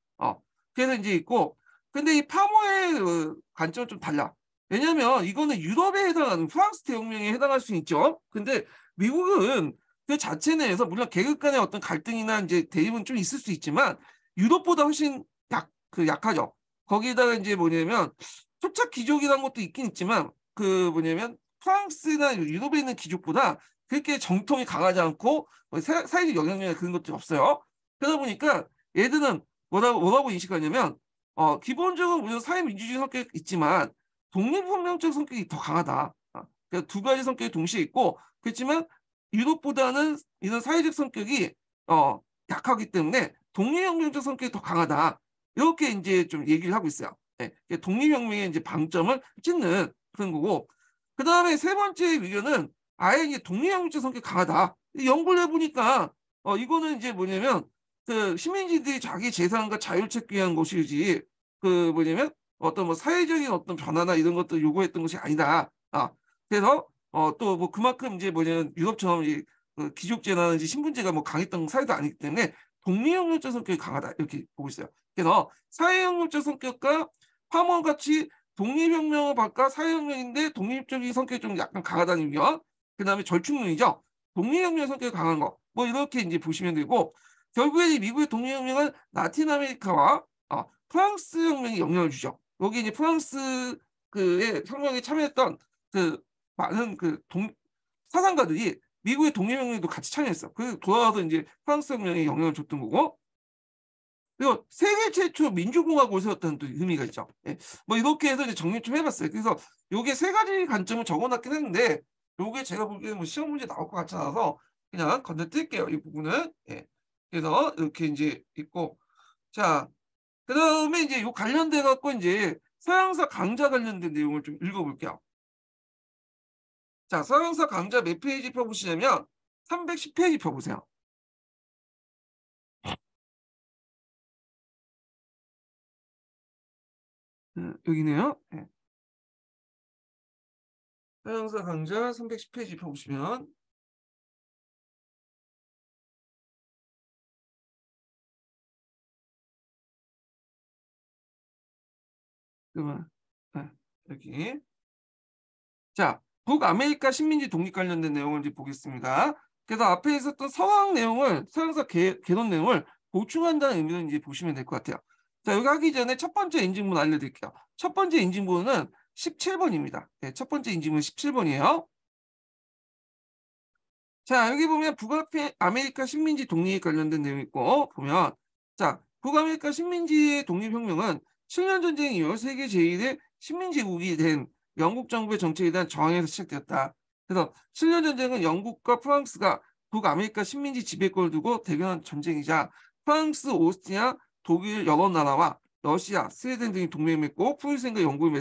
그래서 이제 있고, 근데 이 파모의 관점은 좀 달라. 왜냐하면 이거는 유럽에 해당하는 프랑스 대혁명에 해당할 수 있죠. 근데 미국은 그 자체 내에서 물론 계급 간의 어떤 갈등이나 이제 대립은 좀 있을 수 있지만 유럽보다 훨씬 약하죠. 거기다가 이제 뭐냐면 토착 귀족이라는 것도 있긴 있지만 그 뭐냐면 프랑스나 유럽에 있는 귀족보다 그렇게 정통이 강하지 않고 사회적 영향력이 그런 것도 없어요. 그러다 보니까 얘들은 뭐라고 인식하냐면 기본적으로 우리는 사회민주주의 성격이 있지만 독립혁명적 성격이 더 강하다. 그러니까 두 가지 성격이 동시에 있고, 그렇지만 유럽보다는 이런 사회적 성격이 약하기 때문에 독립혁명적 성격이 더 강하다. 이렇게 이제 좀 얘기를 하고 있어요. 네, 독립혁명의 이제 방점을 찍는 그런 거고, 그 다음에 세 번째 의견은 아예 이제 독립혁명적 성격이 강하다. 연구를 해보니까 이거는 이제 뭐냐면 그 시민지들이 자기 재산과 자유를 찾기 위한 것이지 그 뭐냐면 어떤 뭐 사회적인 어떤 변화나 이런 것들 요구했던 것이 아니다. 그래서 또 뭐 그만큼 이제 뭐냐면 유럽처럼 그 귀족제나 신분제가 뭐 강했던 사회도 아니기 때문에 독립혁명적 성격이 강하다 이렇게 보고 있어요. 그래서 사회혁명적 성격과 파먼 같이 독립혁명을 바꿔 사회혁명인데 독립적인 성격이 좀 약간 강하다는 의견. 그다음에 절충론이죠. 독립혁명 성격이 강한 거. 뭐 이렇게 이제 보시면 되고, 결국에 미국의 독립혁명은 라틴 아메리카와 프랑스 혁명이 영향을 주죠. 여기 이제 프랑스 그의 혁명에 참여했던 그 많은 사상가들이 미국의 독립혁명에도 같이 참여했어. 그래서 돌아와서 이제 프랑스 혁명에 영향을 줬던 거고, 그리고 세계 최초 민주공화국을 세웠다는 또 의미가 있죠. 예. 뭐 이렇게 해서 이제 정리 좀 해봤어요. 그래서 요게 세 가지 관점을 적어놨긴 했는데, 요게 제가 보기에는 뭐 시험 문제 나올 것 같지 않아서 그냥 건너뛸게요. 이 부분은. 예. 그래서 이렇게 이제 있고, 자, 그 다음에 이제 요 관련돼 갖고 이제 서양사 강좌 관련된 내용을 좀 읽어볼게요. 자, 서양사 강좌 몇 페이지 펴보시냐면 310페이지 펴보세요. 여기네요. 예. 서양사 강좌 310페이지 펴보시면 그러면 여기 자 북아메리카 식민지 독립 관련된 내용을 이제 보겠습니다. 그래서 앞에 있었던 서양 내용을 서양사 개론 내용을 보충한다는 의미로 이제 보시면 될 것 같아요. 자 여기 하기 전에 첫 번째 인증문 알려드릴게요. 첫 번째 인증문은 17번입니다. 네, 첫 번째 인증문 17번이에요. 자, 여기 보면 북아메리카 식민지 독립 관련된 내용이 있고, 보면, 자, 북아메리카 식민지 독립혁명은 7년 전쟁 이후 세계 제1의 식민지국이 된 영국 정부의 정책에 대한 저항에서 시작되었다. 그래서 7년 전쟁은 영국과 프랑스가 북아메리카 식민지 지배권을 두고 대결한 전쟁이자 프랑스, 오스트리아, 독일 여러 나라와 러시아, 스웨덴 등이 동맹을 맺고 프로이센과 영국을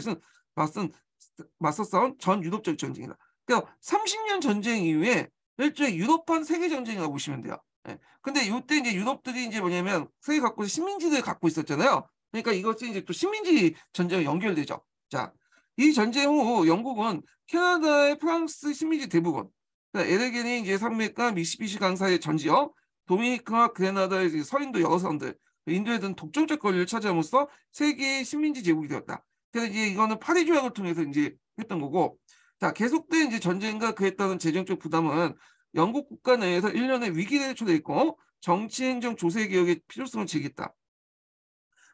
맞서 싸운 전 유럽적 전쟁이다. 그러니까 30년 전쟁 이후에 일종의 유럽판 세계 전쟁이라고 보시면 돼요. 예. 근데 이때 이제 유럽들이 이제 뭐냐면 세계 각국의 식민지들을 갖고 있었잖아요. 그러니까 이것이 이제 또 식민지 전쟁에 연결되죠. 자, 이 전쟁 후 영국은 캐나다의 프랑스 식민지 대부분, 그러니까 에르게니 이제 산맥과 미시시피 강사의 전 지역, 도미니카와 그레나다의 서인도 여러 사람들, 인도에 든 독점적 권리를 차지함으로써 세계의 식민지 제국이 되었다. 그래서 이제 이거는 파리 조약을 통해서 이제 했던 거고, 자, 계속된 이제 전쟁과 그에 따른 재정적 부담은 영국 국가 내에서 일련의 위기를 초래했고 정치 행정 조세 개혁의 필요성을 제기했다.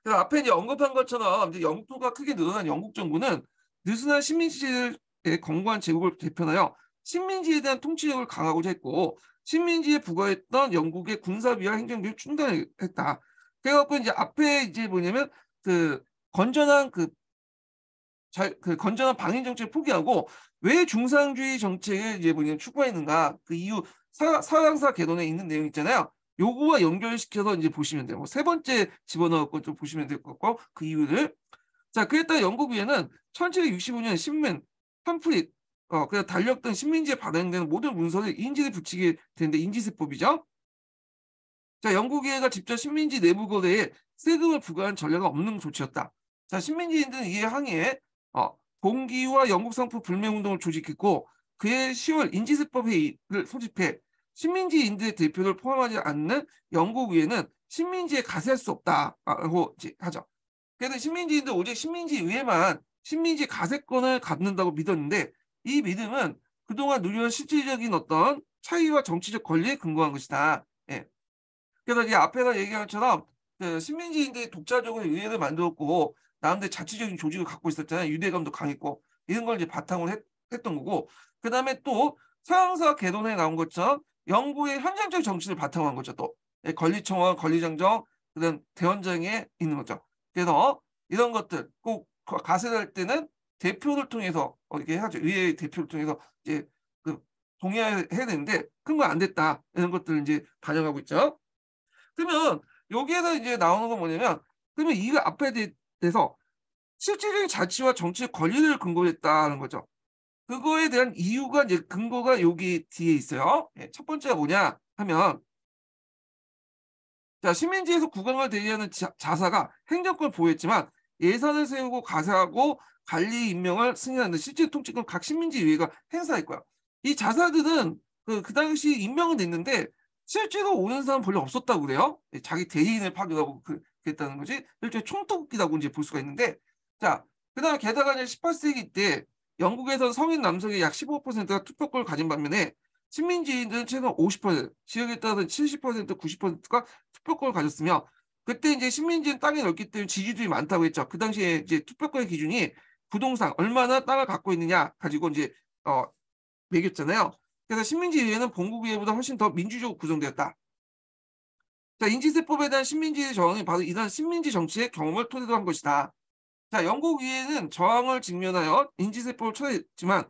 그래서 앞에 이제 언급한 것처럼 이제 영토가 크게 늘어난 영국 정부는 느슨한 식민지의 건고한 제국을 대표하여 식민지에 대한 통치력을 강화하고자 했고 식민지에 부과했던 영국의 군사비와 행정비를 중단했다. 그래갖고 이제 앞에 이제 뭐냐면 그 건전한 건전한 방위 정책을 포기하고 왜 중상주의 정책을 이제 뭐냐면 추구했는가 그 이유 서양사 개론에 있는 내용 있잖아요. 요거와 연결시켜서 이제 보시면 돼요. 세 번째 집어넣고 좀 보시면 될 것 같고 그 이유를 자 그에 따라 영국 위에는 1765년 신문 팜플릿 그냥 달력등 식민지에 발행되는 모든 문서를 인지를 붙이게 되는데 인지세법이죠. 자 영국 의회가 직접 식민지 내부 거래에 세금을 부과한 전례가 없는 조치였다. 자 식민지인들은 이에 항의해 봉기와 영국 상품 불매운동을 조직했고 그해 10월 인지세법 회의를 소집해 식민지인들의 대표를 포함하지 않는 영국 의회는 식민지에 가세할 수 없다라고 하죠. 그래서 식민지인들 오직 식민지의회만 식민지 가세권을 갖는다고 믿었는데 이 믿음은 그동안 누려온 실질적인 어떤 차이와 정치적 권리에 근거한 것이다. 예. 그래서 이제 앞에서 얘기한 것처럼 그 식민지인들이 독자적으로 의회를 만들었고 나름대로 자치적인 조직을 갖고 있었잖아요. 유대감도 강했고 이런 걸 이제 바탕으로 했던 거고 그 다음에 또 서양사 개론에 나온 것처럼 영국의 현장적 정치를 바탕으로 한 거죠. 또 권리청원, 권리장정, 그다음 대원정에 있는 거죠. 그래서 이런 것들 꼭 가세할 때는 대표를 통해서 이렇게 해야죠. 의회 대표를 통해서 이제 그 동의해야 되는데 큰 건 안 됐다 이런 것들을 이제 반영하고 있죠. 그러면 여기에서 이제 나오는 건 뭐냐면 그러면 이거 앞에 대해서 실질적인 자치와 정치의 권리를 근거로 했다는 거죠. 그거에 대한 이유가 이제 근거가 여기 뒤에 있어요. 첫 번째가 뭐냐 하면 자 식민지에서 국왕을 대리하는 자사가 행정권을 보유했지만 예산을 세우고 가세하고 관리 임명을 승인하는 실제 통치권 각 식민지의회가 행사했고요. 이 자사들은 그 당시 임명은 됐는데 실제로 오는 사람 별로 없었다고 그래요. 자기 대리인을 파견하고 그랬다는 거지. 일종의 총독이라고 이제 볼 수가 있는데 자 그다음에 게다가 이제 18세기 때 영국에선 성인 남성의 약 15%가 투표권을 가진 반면에 식민지인들은 최소 50%, 지역에 따라서 70%, 90%가 투표권을 가졌으며 그때 이제 식민지는 땅이 넓기 때문에 지지율이 많다고 했죠. 그 당시에 이제 투표권의 기준이 부동산 얼마나 땅을 갖고 있느냐 가지고 이제 매겼잖아요. 그래서 식민지의회는 본국의회보다 훨씬 더 민주적으로 구성되었다. 자, 인지세법에 대한 식민지의 저항이 바로 이러한 식민지 정치의 경험을 토대로 한 것이다. 자, 영국의회는 저항을 직면하여 인지세법을 철회했지만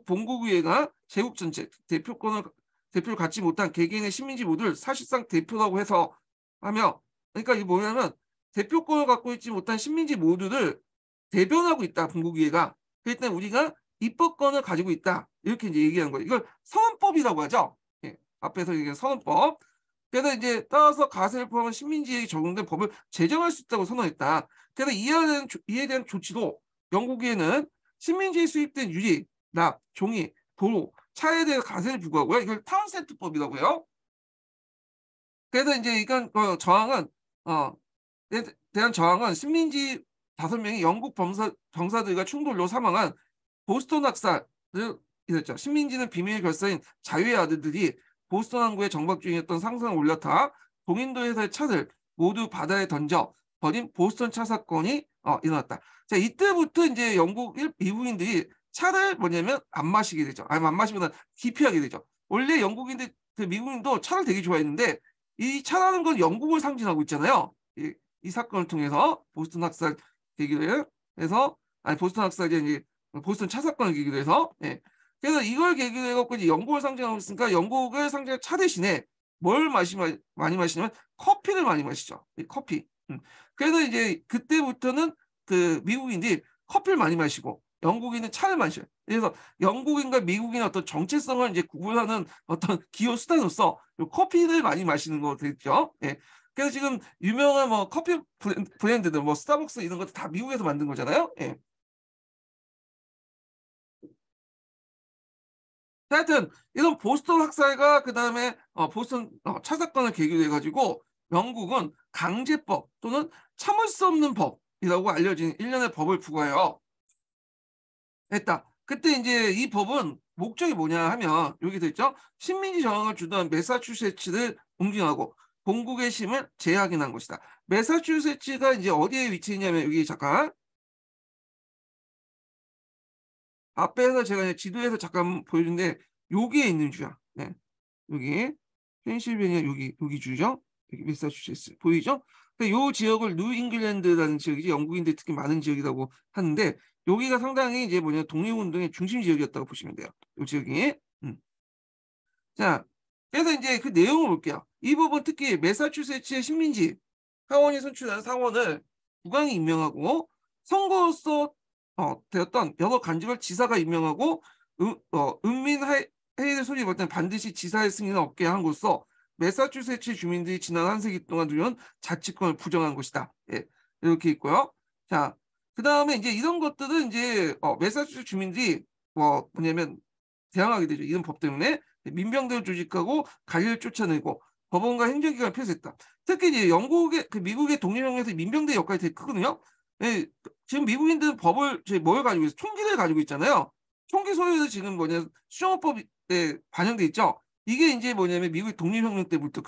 본국의회가 제국 전체 대표를 갖지 못한 개개인의 식민지 모두를 사실상 대표라고 해서 하며 그러니까 이게 뭐냐면 대표권을 갖고 있지 못한 식민지 모두를 대변하고 있다. 본국의회가. 그렇기 때문에 우리가 입법권을 가지고 있다. 이렇게 이제 얘기하는 거예요. 이걸 선언법이라고 하죠. 앞에서 얘기한 선언법. 그래서 이제 따라서 가세를 포함한 식민지에 적용된 법을 제정할 수 있다고 선언했다. 그래서 이에 대한 조치도 영국에는 식민지에 수입된 유리, 납, 종이, 도로, 차에 대해 가세를 부과하고요. 이걸 타운센트법이라고요. 그래서 이제 이건 저항은 대한 저항은 식민지 5명이 영국 병사들과 충돌로 사망한 보스턴 학살을 일으켰죠. 식민지는 비밀 결사인 자유의 아들들이 보스턴 항구에 정박 중이었던 상선을 올려타 동인도 회사의 차를 모두 바다에 던져 버린 보스턴 차 사건이 일어났다. 자, 이때부터 이제 미국인들이 차를 뭐냐면 안 마시게 되죠. 아니, 안 마시면 기피하게 되죠. 원래 영국인들, 그 미국인도 차를 되게 좋아했는데 이 차라는 건 영국을 상징하고 있잖아요. 이 사건을 통해서 보스턴 학살 계기로 해서 보스턴 학살이 이제 보스턴 차 사건을 계기로 해서 그래서 이걸 계기로 해갖고 이제 영국을 상징하고 있으니까 영국을 상징할 차 대신에 뭘 많이 마시냐면 커피를 많이 마시죠. 커피. 그래서 이제 그때부터는 그 미국인들이 커피를 많이 마시고 영국인은 차를 마셔요. 그래서 영국인과 미국인의 어떤 정체성을 이제 구분하는 어떤 기호 수단으로서 커피를 많이 마시는 거 되겠죠. 그래서 지금 유명한 뭐 커피 브랜드들 뭐 스타벅스 이런 것도 다 미국에서 만든 거잖아요. 하여튼 이런 보스턴 학살과 그다음에 보스턴 차 사건을 계기로 해가지고 영국은 강제법 또는 참을 수 없는 법이라고 알려진 일련의 법을 부과해요. 했다. 그때 이제 이 법은 목적이 뭐냐 하면 여기 돼 있죠. 식민지 저항을 주도한 매사추세츠를 옹징하고 본국의 힘을 재확인한 것이다. 매사추세츠가 이제 어디에 위치했냐면 여기 잠깐 앞에서 제가 지도에서 잠깐 보여준데 여기에 있는 주야. 여기 펜실베니아 여기 주죠. 여기 매사추세츠 보이죠? 이 지역을 뉴 잉글랜드라는 지역이지 영국인들이 특히 많은 지역이라고 하는데 여기가 상당히 이제 뭐냐 독립운동의 중심 지역이었다고 보시면 돼요. 이 지역이. 자, 그래서 이제 그 내용을 볼게요. 이 법은 특히 매사추세츠의 식민지 하원이 선출한 상원을 국왕이 임명하고 선거로서 되었던 여러 간직을 지사가 임명하고 은민 회의를 소집할 때는 반드시 지사의 승인을 얻게 한 것으로 매사추세츠 주민들이 지난 한 세기 동안 누린 자치권을 부정한 것이다. 이렇게 있고요. 자, 그 다음에 이제 이런 것들은 이제 매사추세츠 주민들이 뭐냐면 대항하게 되죠. 이런 법 때문에 민병대를 조직하고 관리를 쫓아내고 법원과 행정기관을 폐쇄했다. 특히 이제 미국의 독립혁명에서 민병대 역할이 되게 크거든요. 지금 미국인들은 뭘 가지고 있어요? 총기를 가지고 있잖아요. 총기 소유도 지금 수정헌법에 반영돼 있죠. 이게 이제 뭐냐면 미국의 독립혁명 때부터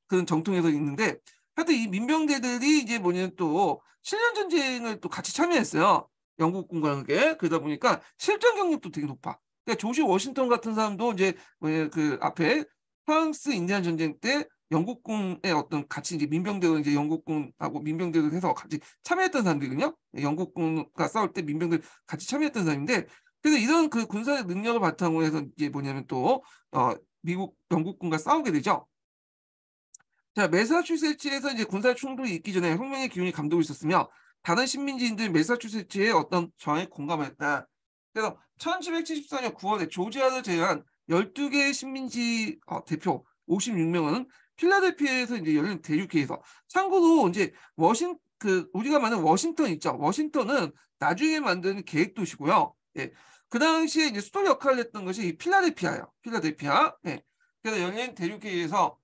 그런 정통에서 있는데 하여튼 이 민병대들이 이제 또 7년 전쟁을 또 같이 참여했어요. 영국군과 함께. 그러다 보니까 실전 경력도 되게 높아. 그러니까 조지 워싱턴 같은 사람도 이제 그 앞에 프랑스 인디안 전쟁 때 영국군의 어떤 같이 이제 민병대로 이제 영국군하고 민병대로 해서 같이 참여했던 사람들이거든요. 영국군과 싸울 때 민병대 같이 참여했던 사람인데 그래서 이런 그 군사의 능력을 바탕으로 해서 이제 또 영국군과 싸우게 되죠. 자, 매사추세츠에서 이제 군사 충돌이 있기 전에 혁명의 기운이 감돌고 있었으며 다른 식민지인들 매사추세츠의 어떤 저항에 공감했다. 그래서 1774년 9월에 조지아를 제외한 12개의 식민지 대표 56명은 필라델피아에서 이제 열린 대륙회의에서 참고로 이제 우리가 말하는 워싱턴 있죠. 워싱턴은 나중에 만든 계획도시고요. 그 당시에 이제 수도 역할을 했던 것이 필라델피아예요. 필라델피아. 그래서 열린 대륙회의에서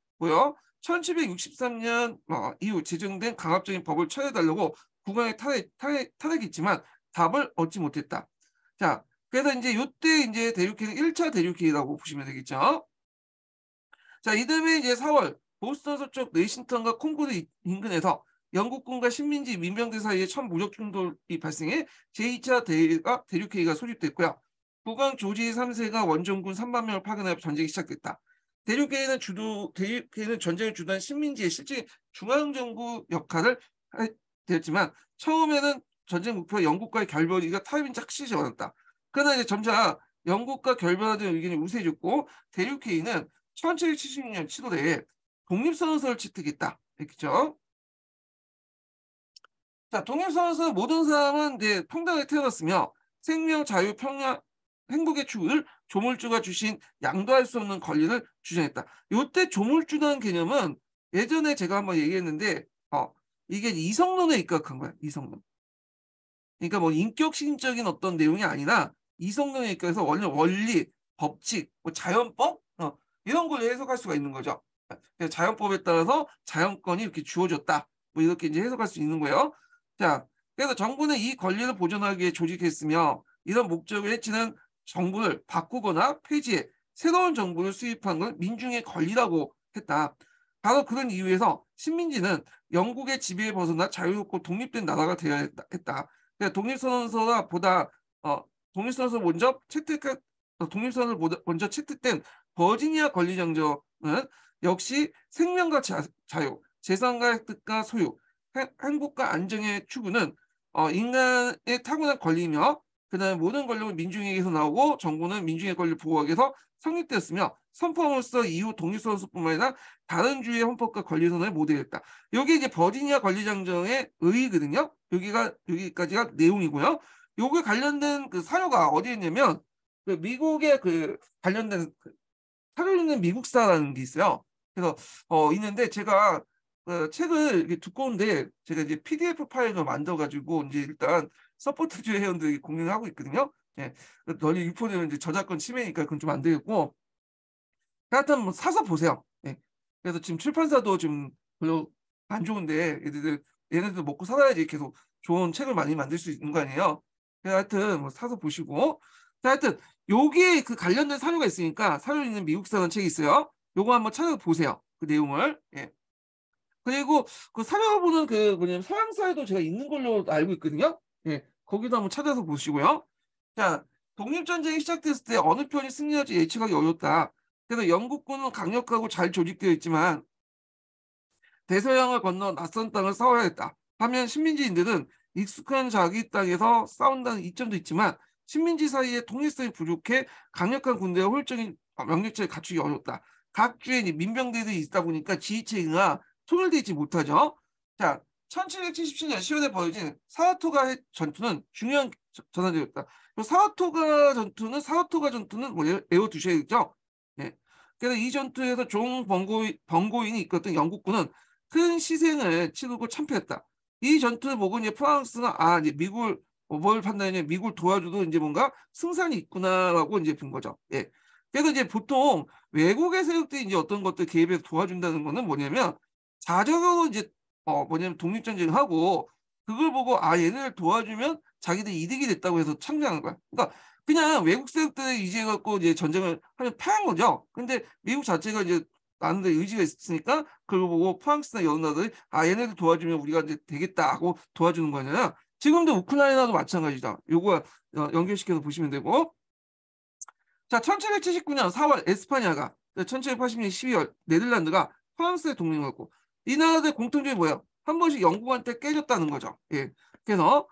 1763년 이후 제정된 강압적인 법을 처리해달라고 국왕의 타락이 있지만 답을 얻지 못했다. 자, 그래서 이제 이때 이제 대륙회의는 1차 대륙회의라고 보시면 되겠죠. 자, 이듬해 이제 4월 보스턴 서쪽 레이싱턴과 콩고르 인근에서 영국군과 식민지 민병대 사이에 첫 무력 충돌이 발생해 제2차 대륙회의가 소집됐고요. 국왕 조지 3세가 원정군 3만 명을 파견하여 전쟁이 시작됐다. 대륙회의는 전쟁을 주도한 식민지의 실제 중앙정부 역할을 되었지만 처음에는 전쟁 목표가 영국과의 결별이가 타협인지 확실히 어렵다. 그러나 이제 점차 영국과 결별하는 의견이 우세해졌고 대륙회의는 1776년 7월에 독립선언서를 채택했다. 그렇죠? 자, 독립선언서는 모든 사람은 이제 평등하게 태어났으며 생명, 자유, 평화, 행복의 추구를 조물주가 주신 양도할 수 없는 권리를 주장했다. 이때 조물주라는 개념은 예전에 제가 한번 얘기했는데 이게 이성론에 입각한 거야. 이성론. 그러니까 뭐 인격신적인 어떤 내용이 아니라 이성론에 입각해서 원리, 법칙, 뭐 자연법 이런 걸 해석할 수가 있는 거죠. 자연법에 따라서 자연권이 이렇게 주어졌다. 뭐 이렇게 이제 해석할 수 있는 거예요. 자, 그래서 정부는 이 권리를 보존하기 위해 조직했으며 이런 목적을 해치는 정부를 바꾸거나 폐지해 새로운 정부를 수립한 건 민중의 권리라고 했다. 바로 그런 이유에서 식민지는 영국의 지배에 벗어나 자유롭고 독립된 나라가 되어야 했다. 그러니까 독립선언서 먼저 채택한 독립선언을 먼저 채택된 버지니아 권리정정은 역시 생명과 자유, 재산과 획득과 소유, 행복과 안정의 추구는 인간의 타고난 권리이며 그다음에 모든 권력은 민중에게서 나오고 정부는 민중의 권리를 보호하기 위해서 성립되었으며 선포함으로써 이후 독립선언서뿐만 아니라 다른 주의 헌법과 권리선언을 모델했다. 여기 이제 버지니아 권리장정의 의의거든요. 여기까지가 내용이고요. 요게 관련된 그 사료가 어디에 있냐면 그 미국의 그 관련된 사료 있는 미국사라는 게 있어요. 그래서 있는데 제가 책을 이렇게 두꺼운데 제가 이제 PDF 파일로 만들어가지고 이제 일단 서포트주의 회원들에게 공유하고 있거든요. 예, 널리 유포되면 이제 저작권 침해니까 그건 좀 안 되겠고, 하여튼 뭐 사서 보세요. 예. 그래서 지금 출판사도 좀 별로 안 좋은데 얘네들 먹고 살아야지 계속 좋은 책을 많이 만들 수 있는 거 아니에요. 그래서 하여튼 뭐 사서 보시고, 자, 하여튼 여기에 그 관련된 사료가 있으니까 사료 있는 미국사라는 책이 있어요. 요거 한번 찾아보세요. 그 내용을. 예. 그리고 그 사료 보는 그 뭐냐면 서양사에도 제가 있는 걸로 알고 있거든요. 예. 거기도 한번 찾아서 보시고요. 자, 독립전쟁이 시작됐을 때 어느 편이 승리할지 예측하기 어렵다. 그래서 영국군은 강력하고 잘 조직되어 있지만 대서양을 건너 낯선 땅을 싸워야 했다. 반면 식민지인들은 익숙한 자기 땅에서 싸운다는 이점도 있지만 식민지 사이에 통일성이 부족해 강력한 군대와 효율적인 명령체를 갖추기 어렵다. 각 주에 민병대들이 있다 보니까 지휘체계가 통일되어 있지 못하죠. 자, 1777년 10월에 벌어진 사라토가 전투는 중요한 전환되었다. 사라토가 전투는 뭐 외워두셔야겠죠. 네. 그래서 이 전투에서 종 번고인이 이끌었던 영국군은 큰 희생을 치르고 참패했다. 이 전투를 보고 이제 프랑스는 이제 미국을 뭘 판단했냐, 미국을 도와줘도 이제 뭔가 승산이 있구나라고 이제 본 거죠. 예. 그래서 이제 보통 외국의 세력들이 이제 어떤 것들 개입해서 도와준다는 거는 뭐냐면 자적으로 이제 뭐냐면 독립전쟁을 하고 그걸 보고 얘네를 도와주면 자기들 이득이 됐다고 해서 참여하는 거야. 그러니까 그냥 외국 세력들이 이제 갖고 이제 전쟁을 하면 패한 거죠. 근데 미국 자체가 이제 나는데 의지가 있으니까 그걸 보고 프랑스나 여러 나라들이 얘네들 도와주면 우리가 이제 되겠다 하고 도와주는 거잖아요. 지금도 우크라이나도 마찬가지다. 요거 연결시켜서 보시면 되고. 자, 1779년 4월 에스파냐가 1780년 12월 네덜란드가 프랑스에 독립하고 이 나라들 공통점이 뭐예요? 한 번씩 영국한테 깨졌다는 거죠. 예. 그래서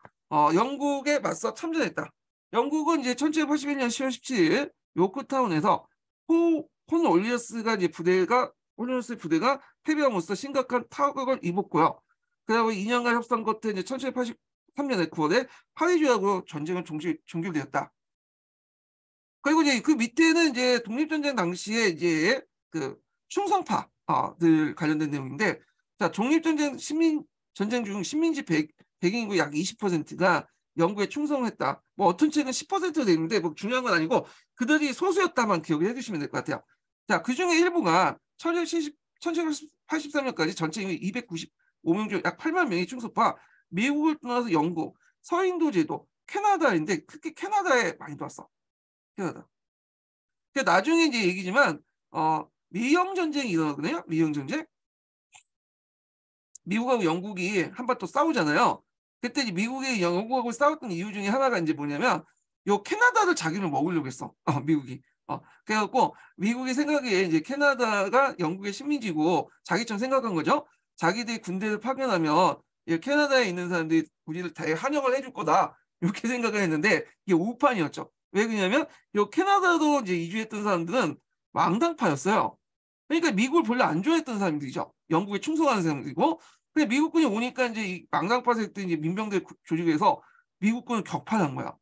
영국에 맞서 참전했다. 영국은 이제 1781년 10월 17일 요크타운에서 홀리어스 부대가 패배함으로써 심각한 타격을 입었고요. 그리고 2년간 협상 끝에 이제 1783년에 9월에 파리 조약으로 전쟁은 종결되었다. 그리고 이제 그 밑에는 이제 독립전쟁 당시에 이제 그 충성파들 관련된 내용인데, 자, 전쟁 중 식민지 백인구 약 20%가 영국에 충성했다. 뭐 어떤 책은 10%도 되는데 뭐 중요한 건 아니고 그들이 소수였다만 기억을 해주시면 될 것 같아요. 자, 그 중에 일부가 1783년까지 전체 인구 295명 중 약 8만 명이 충성파, 미국을 떠나서 영국, 서인도 제도, 캐나다인데 특히 캐나다에 많이 왔어. 캐나다. 나중에 이제 얘기지만 미영 전쟁이 일어나거든요. 미영 전쟁. 미국하고 영국이 한번 또 싸우잖아요. 그때 이제 미국이 영국하고 싸웠던 이유 중에 하나가 이제 뭐냐면 요 캐나다를 자기는 먹으려고 했어. 미국이. 그래갖고 미국이 생각에 이제 캐나다가 영국의 식민지고 자기처럼 생각한 거죠. 자기들이 군대를 파견하면 캐나다에 있는 사람들이 우리를 다 환영을 해줄 거다. 이렇게 생각을 했는데 이게 우판이었죠. 왜 그러냐면 요 캐나다로 이제 이주했던 사람들은 왕당파였어요. 그러니까 미국을 별로 안 좋아했던 사람들이죠. 영국에 충성하는 사람들이고. 근데 미국군이 오니까 이제 이 왕당파 세력들이 이제 민병대 조직에서 미국군을 격파한 거야.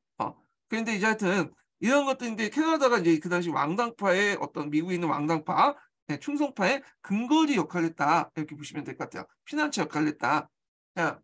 그런데 이제 하여튼 이런 것들인데 캐나다가 이제 그 당시 왕당파의 어떤 미국에 있는 왕당파, 충성파의 근거리 역할을 했다. 이렇게 보시면 될 것 같아요. 피난처 역할을 했다. 자,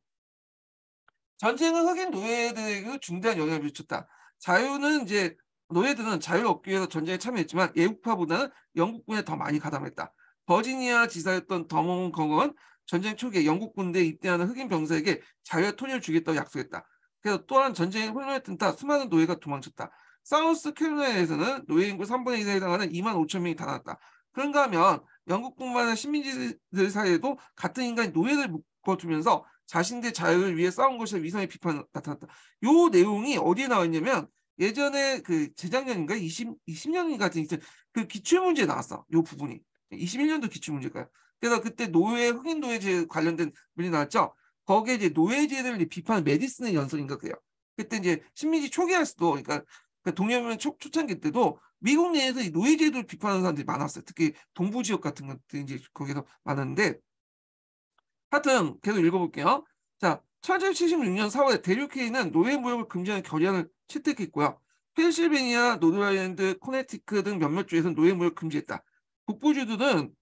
전쟁은 흑인 노예들에게 중대한 영향을 미쳤다. 자유는 이제 노예들은 자유를 얻기 위해서 전쟁에 참여했지만 애국파보다는 영국군에 더 많이 가담했다. 버지니아 지사였던 더먼 공은 전쟁 초기에 영국 군대에 입대하는 흑인 병사에게 자유와 통일을 주겠다고 약속했다. 그래서 또한 전쟁에 혼란했던 타 수많은 노예가 도망쳤다. 사우스 캐롤라이나에서는 노예 인구 3분의 1에 해당하는 2만 5천 명이 달아났다. 그런가 하면 영국뿐만 식민지들 사이에도 같은 인간이 노예를 묶어두면서 자신들의 자유를 위해 싸운 것이 위선의 비판 나타났다. 요 내용이 어디에 나와 있냐면 예전에 그 재작년인가 20년인가 같은 그 기출문제에 나왔어. 요 부분이. 21년도 기출문제가요. 그래서 그때 흑인 노예제 관련된 문제 나왔죠. 거기에 이제 노예제를 비판한 메디슨의 연설인가 그래요. 그때 이제 식민지 초기할 수도 그러니까 동해문 초창기 때도 미국 내에서 이 노예제도를 비판하는 사람들이 많았어요. 특히 동부 지역 같은 것들이 이제 거기서 많았는데 하여튼 계속 읽어볼게요. 자, 1776년 4월에 대륙회의는 노예 무역을 금지하는 결의안을 채택했고요. 펜실베니아, 노드아일랜드, 코네티크 등 몇몇 주에서는 노예 무역을 금지했다. 북부주들은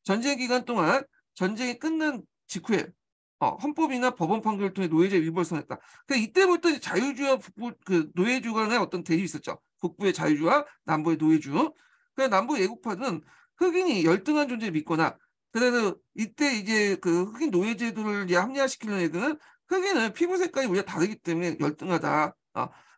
전쟁 기간 동안 전쟁이 끝난 직후에 헌법이나 법원 판결을 통해 노예제 위법을 선했다. 그러니까 이때부터 자유주와 북부 그 노예주 간의 어떤 대립이 있었죠. 북부의 자유주와 남부의 노예주. 그 남부 애국파는 흑인이 열등한 존재를 믿거나 그래서 이때 이제 그 흑인 노예 제도를 이제 합리화시키는 애들은 흑인은 피부 색깔이 우리가 다르기 때문에 열등하다.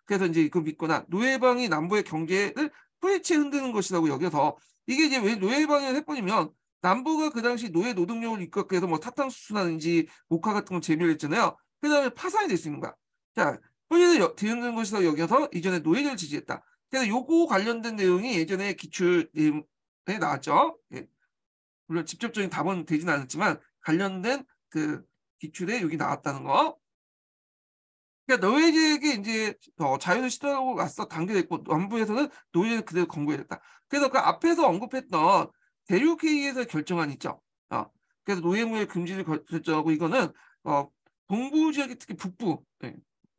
그래서 이제 그 믿거나 노예방이 남부의 경제를 뿌리째 흔드는 것이라고 여겨서 이게 이제 왜 노예방을 해버리면 남부가 그 당시 노예 노동력을 입각해서 뭐 사탕수수라든지 모카 같은 걸 재배를 했잖아요. 그 다음에 파산이 될 수 있는 거야. 자, 뿌리를 뒤흔드는 것이라고 여겨서 이전에 노예를 지지했다. 그래서 요거 관련된 내용이 예전에 기출 내용에 나왔죠. 예. 물론 직접적인 답은 되진 않았지만 관련된 그 기출에 여기 나왔다는 거. 그러니까 노예제에게 이제 자유를 시도하고 왔어 단계됐고 남부에서는 노예를 그대로 권고해야 됐다. 그래서 그 앞에서 언급했던 대륙회의에서 결정안 있죠. 그래서 노예무역 금지를 결정하고 이거는 동부 지역이 특히 북부, 예.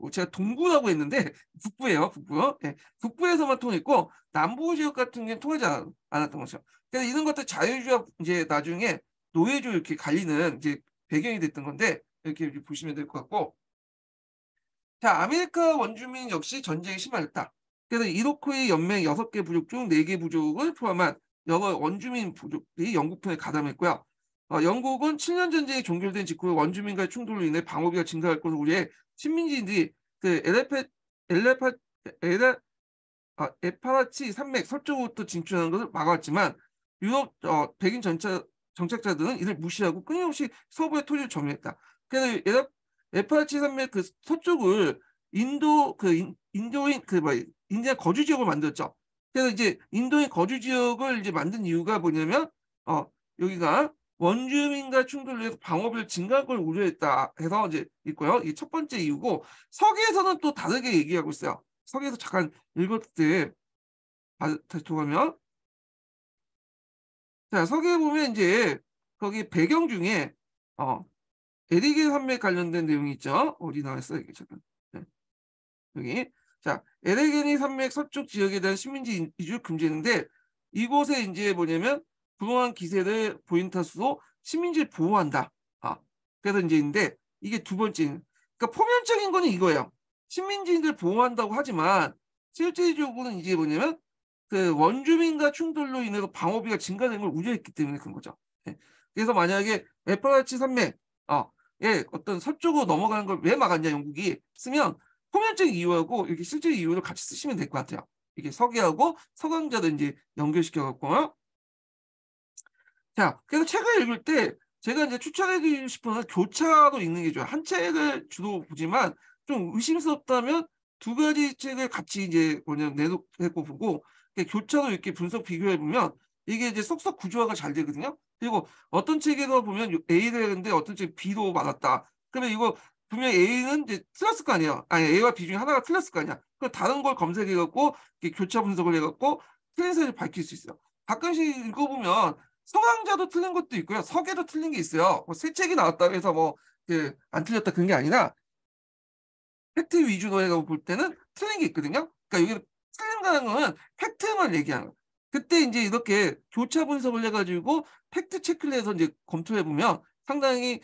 제가 동부라고 했는데 북부예요, 북부. 예. 북부에서만 통했고 남부 지역 같은 경우는 통하지 않았던 거죠. 그래서 이런 것들 자유주와 이제 나중에 노예주 이렇게 갈리는 이제 배경이 됐던 건데 이렇게 보시면 될 것 같고. 자, 아메리카 원주민 역시 전쟁에 심하였다. 그래서 이로코이 연맹 6개 부족 중 4개 부족을 포함한 여러 원주민 부족이 영국편에 가담했고요. 영국은 7년 전쟁이 종결된 직후에 원주민과의 충돌로 인해 방어비가 증가할 것을 우려해 식민지인들이 그 엘레파, 엘레, 에파라치 산맥 서쪽으로부터 진출하는 것을 막아왔지만 유럽 백인 정착자들은 이를 무시하고 끊임없이 서부의 토지를 점유했다. 그래서 에파라치 산맥 그 서쪽을 인도인 인디안 거주 지역을 만들었죠. 그래서 이제 인도인 거주 지역을 이제 만든 이유가 뭐냐면 여기가 원주민과 충돌을 해서 방어비를 증가할 걸 우려했다 해서 이제 있고요. 이게 첫 번째 이유고 서기에서는 또 다르게 얘기하고 있어요. 서기에서 잠깐 읽었을 때 다시 돌아가면 자 서기에 보면 이제 거기 배경 중에 에리게 산맥 관련된 내용이 있죠. 어디 나왔어 이게 잠깐. 네. 여기 자 에레게니 산맥 서쪽 지역에 대한 식민지 이주를 금지했는데 이곳에 이제 뭐냐면 불황한 기세를 보인 탓으로 식민지를 보호한다. 그래서 이제인데 이게 두 번째. 그러니까 표면적인 거는 이거예요. 식민지인들 보호한다고 하지만 실질적으로는 이게 뭐냐면 그 원주민과 충돌로 인해서 방어비가 증가된 걸 우려했기 때문에 그런 거죠. 네. 그래서 만약에 에파라치 산맥 예, 어떤 서쪽으로 넘어가는 걸 왜 막았냐 영국이 쓰면 표면적인 이유하고 이렇게 실질 이유를 같이 쓰시면 될 것 같아요. 이게 서기하고 서강자도 이제 연결시켜 갖고 자, 그래서 책을 읽을 때 제가 이제 추천해드리고 싶은 건 교차로 읽는 게 좋아요. 한 책을 주로 보지만 좀 의심스럽다면 두 가지 책을 같이 이제 내놓고 보고 교차로 이렇게 분석 비교해 보면 이게 이제 쏙쏙 구조화가 잘 되거든요. 그리고 어떤 책에서 보면 A를 했는데 어떤 책 B로 받았다. 그러면 이거 분명 A는 이제 틀렸을 거 아니에요. 아니 A와 B 중에 하나가 틀렸을 거 아니야. 그 다른 걸 검색해 갖고 교차 분석을 해 갖고 틀린 사실을 밝힐 수 있어요. 가끔씩 읽어보면 서강자도 틀린 것도 있고요. 서계도 틀린 게 있어요. 새 책이 나왔다고 해서 안 틀렸다 그런 게 아니라 팩트 위주로 해서 볼 때는 틀린 게 있거든요. 그러니까 여기 틀린다는 거는 팩트만 얘기하는 거예요. 그때 이제 이렇게 교차 분석을 해가지고 팩트 체크를 해서 이제 검토해 보면 상당히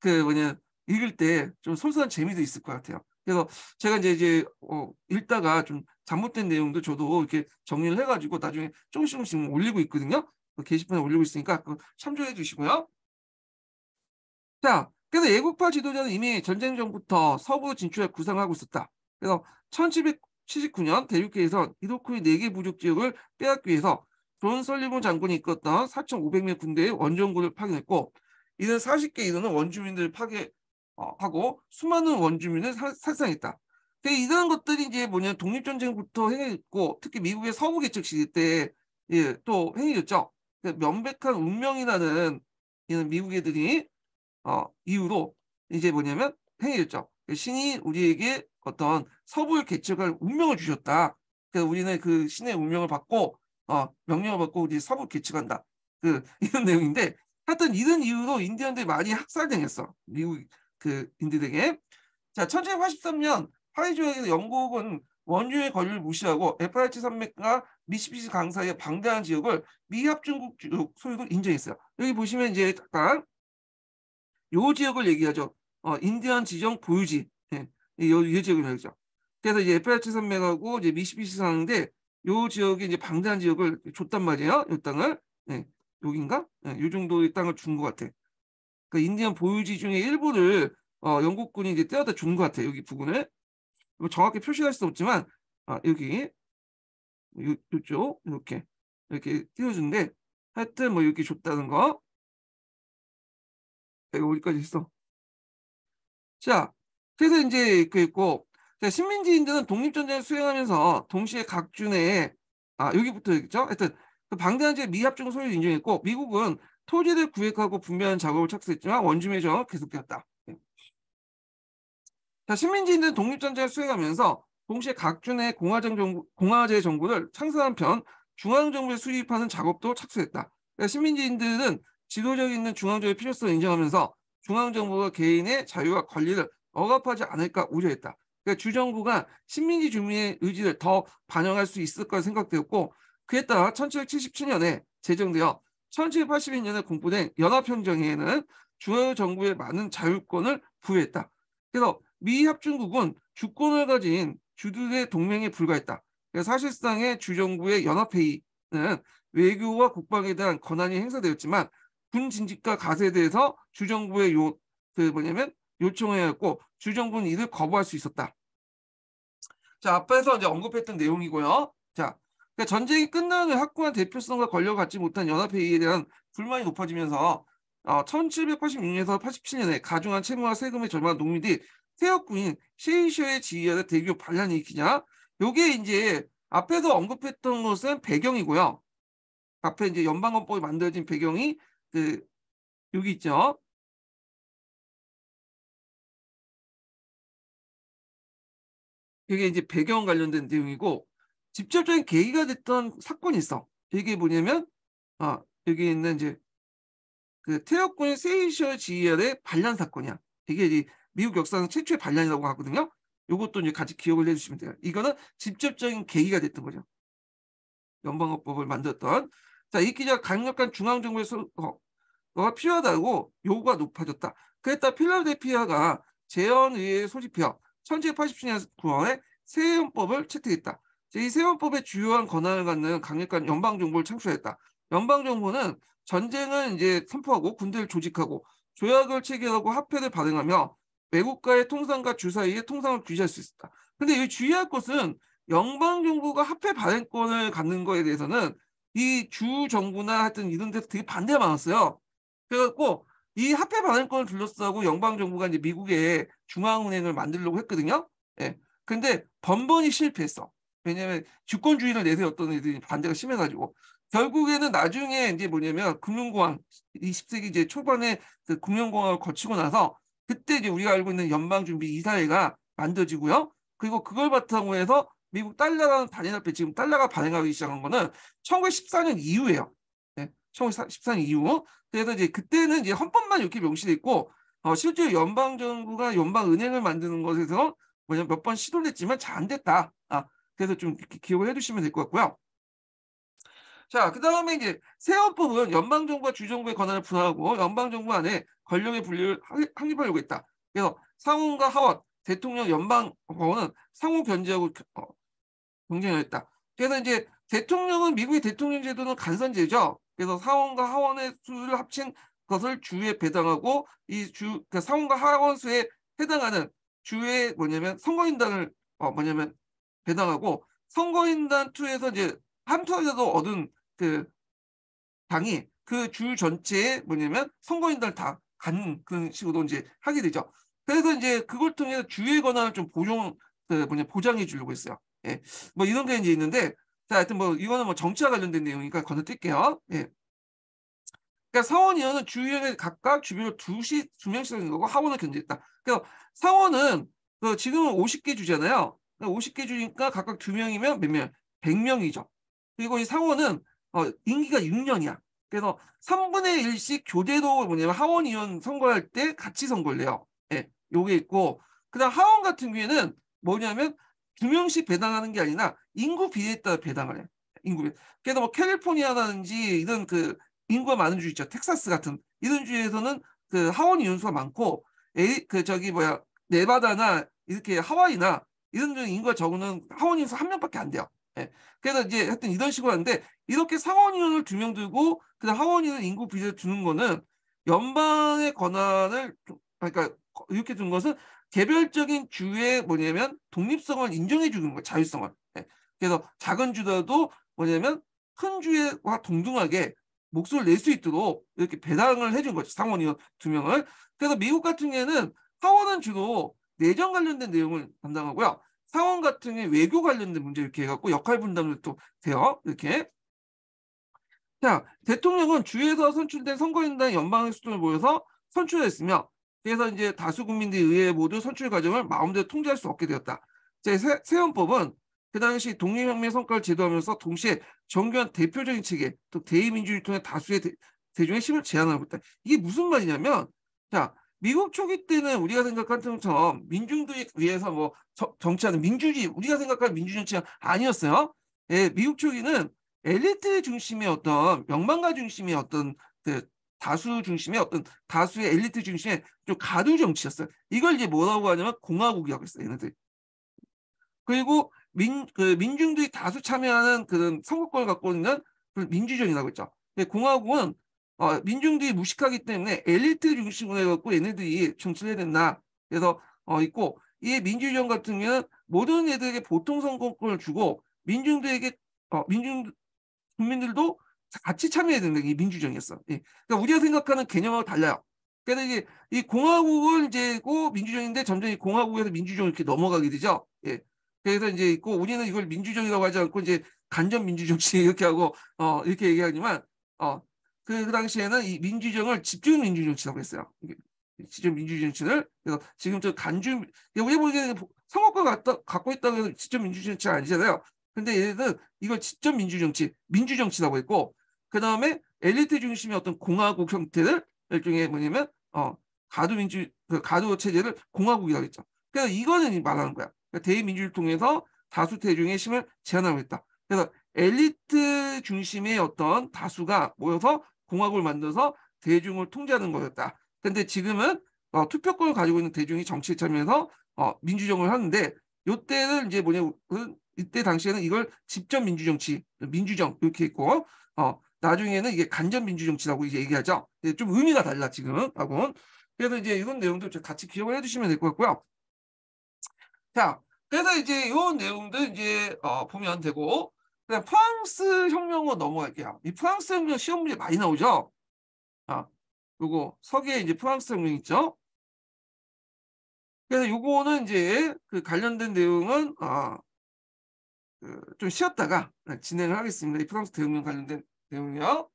그 뭐냐 읽을 때 좀 소소한 재미도 있을 것 같아요. 그래서 제가 이제 읽다가 좀 잘못된 내용도 저도 이렇게 정리를 해가지고 나중에 조금씩 올리고 있거든요. 그 게시판에 올리고 있으니까 그거 참조해 주시고요. 자, 그래서 애국파 지도자는 이미 전쟁 전부터 서부 진출에 구상하고 있었다. 그래서 1779년 대륙계에서 이로크의 4개 부족 지역을 빼앗기 위해서 존 설리번 장군이 이끌었던 4,500명 군대의 원정군을 파견했고, 이는 40개 이르는 원주민들을 파괴하고 수많은 원주민을 살상했다. 이런 것들이 이제 뭐냐 독립전쟁부터 행해졌고, 특히 미국의 서부 개척 시대 때 또 행해졌죠. 명백한 운명이라는 이런 미국 애들이 이유로 이제 뭐냐면 행해졌죠. 신이 우리에게 어떤 서부를 개척할 운명을 주셨다. 그래서 우리는 그 신의 운명을 받고 명령을 받고 우리 서부 개척한다. 이런 내용인데 하여튼 이런 이유로 인디언들이 많이 학살당했어. 미국 그 인디들에게. 자, 1783년 파리 조약에서 영국은 원주의 권리를 무시하고 에파라치 산맥과 미시시피 강 사이의 방대한 지역을 미합중국 소유로 인정했어요. 여기 보시면 이제 잠깐 요 지역을 얘기하죠. 인디언 지정 보유지. 예. 이 지역을 얘기하죠. 그래서 이제 에페라치 산맥하고 이제 미시시피 강인데 요 지역에 이제 방대한 지역을 줬단 말이에요. 요 땅을. 예. 여긴가? 예. 요 정도의 땅을 준 것 같아. 그 인디언 보유지 중에 일부를 영국군이 이제 떼어다 준 것 같아. 여기 부근을. 뭐 정확히 표시할 수 없지만 여기 요쪽 이렇게 띄워준데 하여튼 뭐 이렇게 줬다는 거. 내가 어디까지 했어? 자, 그래서 이제 그 있고 식민지인들은 독립전쟁을 수행하면서 동시에 각주내에 여기부터 있죠. 하여튼 그 방대한 지역 미합중 소유를 인정했고 미국은 토지를 구획하고 분배하는 작업을 착수했지만 원주민의 저항은 계속되었다. 자, 식민지인들은 독립전쟁을 수행하면서 동시에 각주내 공화제 정부를 창설한 편 중앙정부에 수립하는 작업도 착수했다. 그러니까 식민지인들은 지도적인 있는 중앙정부의 필요성을 인정하면서 중앙정부가 개인의 자유와 권리를 억압하지 않을까 우려했다. 그러니까 주정부가 식민지 주민의 의지를 더 반영할 수 있을 거라 생각되었고 그에 따라 1777년에 제정되어 1782년에 공포된 연합행정회에는 중앙정부에 많은 자율권을 부여했다. 그래서 미 합중국은 주권을 가진 주들의 동맹에 불과했다. 그래서 사실상의 주정부의 연합회의는 외교와 국방에 대한 권한이 행사되었지만 군 진집과 가세에 대해서 주정부의 요청해야 했고 주정부는 이를 거부할 수 있었다. 자, 앞에서 이제 언급했던 내용이고요. 자, 그러니까 전쟁이 끝난 후 확고한 대표성과 권력을 갖지 못한 연합회의에 대한 불만이 높아지면서 1786년에서 87년에 가중한 채무와 세금에 절망한 농민들이 퇴역군인 셰이셔의 지휘 아래 대규모 반란을 일으키냐. 요게 이제 앞에서 언급했던 것은 배경이고요. 앞에 이제 연방헌법이 만들어진 배경이 여기 있죠. 이게 이제 배경 관련된 내용이고 직접적인 계기가 됐던 사건이 있어. 이게 뭐냐면 여기 있는 이제 그 퇴역군인 세이셔 지휘 아래 반란 사건이야. 이게 이제 미국 역사상 최초의 반란이라고 하거든요. 요것도 이제 같이 기억을 해주시면 돼요. 이거는 직접적인 계기가 됐던 거죠. 연방헌법을 만들었던. 자, 이 기자가 강력한 중앙정부의 가 필요하다고 요구가 높아졌다. 그랬다 필라델피아가 제헌의회에 소집하여 1787년 9월에 새 헌법을 채택했다. 이 새 헌법의 주요한 권한을 갖는 강력한 연방정부를 창출했다. 연방정부는 전쟁을 이제 선포하고 군대를 조직하고 조약을 체결하고 화폐를 발행하며 외국과의 통상과 주 사이의 통상을 규제할 수 있었다. 근데 이 주의할 것은 연방정부가 화폐 발행권을 갖는 거에 대해서는 이 주 정부나 하여튼 이런 데서 되게 반대가 많았어요. 그래갖고 이 화폐 발행권을 둘러싸고 연방정부가 이제 미국의 중앙은행을 만들려고 했거든요. 예. 근데 번번이 실패했어. 왜냐하면 주권주의를 내세웠던 애들이 반대가 심해가지고 결국에는 나중에 이제 뭐냐면 금융공황 20세기 이제 초반에 그 금융공황을 거치고 나서 그때 이제 우리가 알고 있는 연방준비 이사회가 만들어지고요. 그리고 그걸 바탕으로 해서 미국 달러라는 단일화폐 지금 달러가 발행하기 시작한 거는 1914년 이후예요. 네, 1914년 이후. 그래서 이제 그때는 이제 헌법만 이렇게 명시돼 있고 실제로 연방 정부가 연방은행을 만드는 것에서 뭐냐 몇 번 시도를 했지만 잘 안 됐다. 그래서 좀 이렇게 기억을 해두시면 될 것 같고요. 자, 그다음에 이제 세헌법은 연방정부와 주정부의 권한을 분할하고 연방정부 안에 권력의 분리를 확립하려고 했다. 그래서 상원과 하원, 대통령, 연방법원은 상호 견제하고 경쟁을 했다. 그래서 이제 대통령은 미국의 대통령 제도는 간선제죠. 그래서 상원과 하원의 수를 합친 것을 주에 배당하고 그 상원과 하원 수에 해당하는 주에 뭐냐면 선거인단을 뭐냐면 배당하고 선거인단 투에서 이제 한 투에서도 얻은 그 당이 그 주 전체에 뭐냐면 선거인단을 다 갖는 그런 식으로 이제 하게 되죠. 그래서 이제 그걸 통해서 주의 권한을 좀 보장해 주려고 했어요. 예. 뭐 이런 게 이제 있는데, 자, 하여튼 뭐 이거는 뭐 정치와 관련된 내용이니까 건너뛸게요. 예. 그러니까 상원의원은 주의원에 각각 주변을 두 명씩 하는 거고 하원을 견제했다. 그래서 상원은 지금은 50개 주잖아요. 50개 주니까 각각 2명이면 몇 명? 100명이죠. 그리고 이 상원은 임기가 6년이야. 그래서 3분의 1씩 교대로 뭐냐면 하원의원 선거할 때 같이 선거를 해요. 예, 요게 있고 그다음 하원 같은 경우에는 뭐냐면 2명씩 배당하는 게 아니라 인구 비례에 따라 배당을 해. 인구 비례. 그래서 뭐 캘리포니아라든지 이런 그 인구가 많은 주 있죠. 텍사스 같은 이런 주에서는 그 하원 의원수가 많고 네바다나 이렇게 하와이나 이런 주 인구가 적은 하원 의원수 한 명밖에 안 돼요. 예. 그래서 이제 하여튼 이런 식으로 하는데 이렇게 상원 의원을 2명 두고 그다음 하원 의원 인구 비례를 두는 거는 연방의 권한을 그러니까 이렇게 둔 것은 개별적인 주의 뭐냐면 독립성을 인정해 주는 거예요. 자율성을. 예. 그래서 작은 주더라도 뭐냐면 큰 주와 동등하게 목소리를 낼 수 있도록 이렇게 배당을 해준 거죠. 상원의원 2명을. 그래서 미국 같은 경우에는 하원은 주로 내정 관련된 내용을 담당하고요. 상원 같은 경우에 외교 관련된 문제 이렇게 해갖고 역할 분담도 또 돼요. 이렇게. 자, 대통령은 주에서 선출된 선거인단 연방의 수준을 모여서 선출했으며 그래서 이제 다수 국민들의 의회 모두 선출 과정을 마음대로 통제할 수 없게 되었다. 세헌법은 그 당시 독립혁명 성과를 제도하면서 동시에 정교한 대표적인 체계, 또 대의민주주의를 통해 다수의 대중의 힘을 제한하고 있다. 이게 무슨 말이냐면, 자, 미국 초기 때는 우리가 생각하는 것처럼 민중들에 의해서 뭐 정치하는 민주주의, 우리가 생각하는 민주정치가 아니었어요. 예, 미국 초기는 엘리트 중심의 어떤 명망가 중심의 어떤 그 다수 중심의 어떤 다수의 엘리트 중심의 좀 가두 정치였어요. 이걸 이제 뭐라고 하냐면 공화국이라고 했어요. 얘네들. 그리고 민중들이 다수 참여하는 그런 선거권을 갖고 있는 민주정이라고 했죠. 근데 공화국은 민중들이 무식하기 때문에 엘리트 중심으로 해갖고 얘네들이 정치를 해야 된다. 그래서 있고 이 민주정 같은 경우는 모든 애들에게 보통 선거권을 주고 민중들에게 국민들도 같이 참여해야 된다. 이 민주정이었어. 예. 그러니까 우리가 생각하는 개념하고 달라요. 그래서 이제 이 공화국은 이제고 민주정인데 점점 이 공화국에서 민주정 이렇게 넘어가게 되죠. 예. 그래서 이제 있고 우리는 이걸 민주정이라고 하지 않고 이제 간접 민주정치 이렇게 하고 이렇게 얘기하지만 그 당시에는 이 민주정을 집중 민주정치라고 했어요. 집중 민주정치를 그래서 지금 저 우리 보기에는 선거권 갖고 있다고 해서 집중 민주정치가 아니잖아요. 근데 얘네들은 이걸 직접 민주정치라고 했고, 그 다음에 엘리트 중심의 어떤 공화국 형태를 일종의 뭐냐면, 가두 체제를 공화국이라고 했죠. 그래서 이거는 말하는 거야. 그러니까 대의민주를 통해서 다수 대중의 힘을 제한하고 있다. 그래서 엘리트 중심의 어떤 다수가 모여서 공화국을 만들어서 대중을 통제하는 거였다. 근데 지금은 투표권을 가지고 있는 대중이 정치에 참여해서 민주정을 하는데, 요때는 이제 이때 당시에는 이걸 직접 민주정 이렇게 있고 나중에는 이게 간접 민주정치라고 이제 얘기하죠. 좀 의미가 달라 지금은 하고는. 그래서 이제 이런 내용도 같이 기억을 해두시면 될 것 같고요. 자, 그래서 이제 이런 내용들 이제 보면 되고 그다음 프랑스 혁명으로 넘어갈게요. 이 프랑스 혁명 시험 문제 많이 나오죠. 요거 서기에 이제 프랑스 혁명 있죠. 그래서 요거는 이제 그 관련된 내용은 좀 쉬었다가 진행을 하겠습니다. 이 프랑스 대혁명 관련된 내용이요.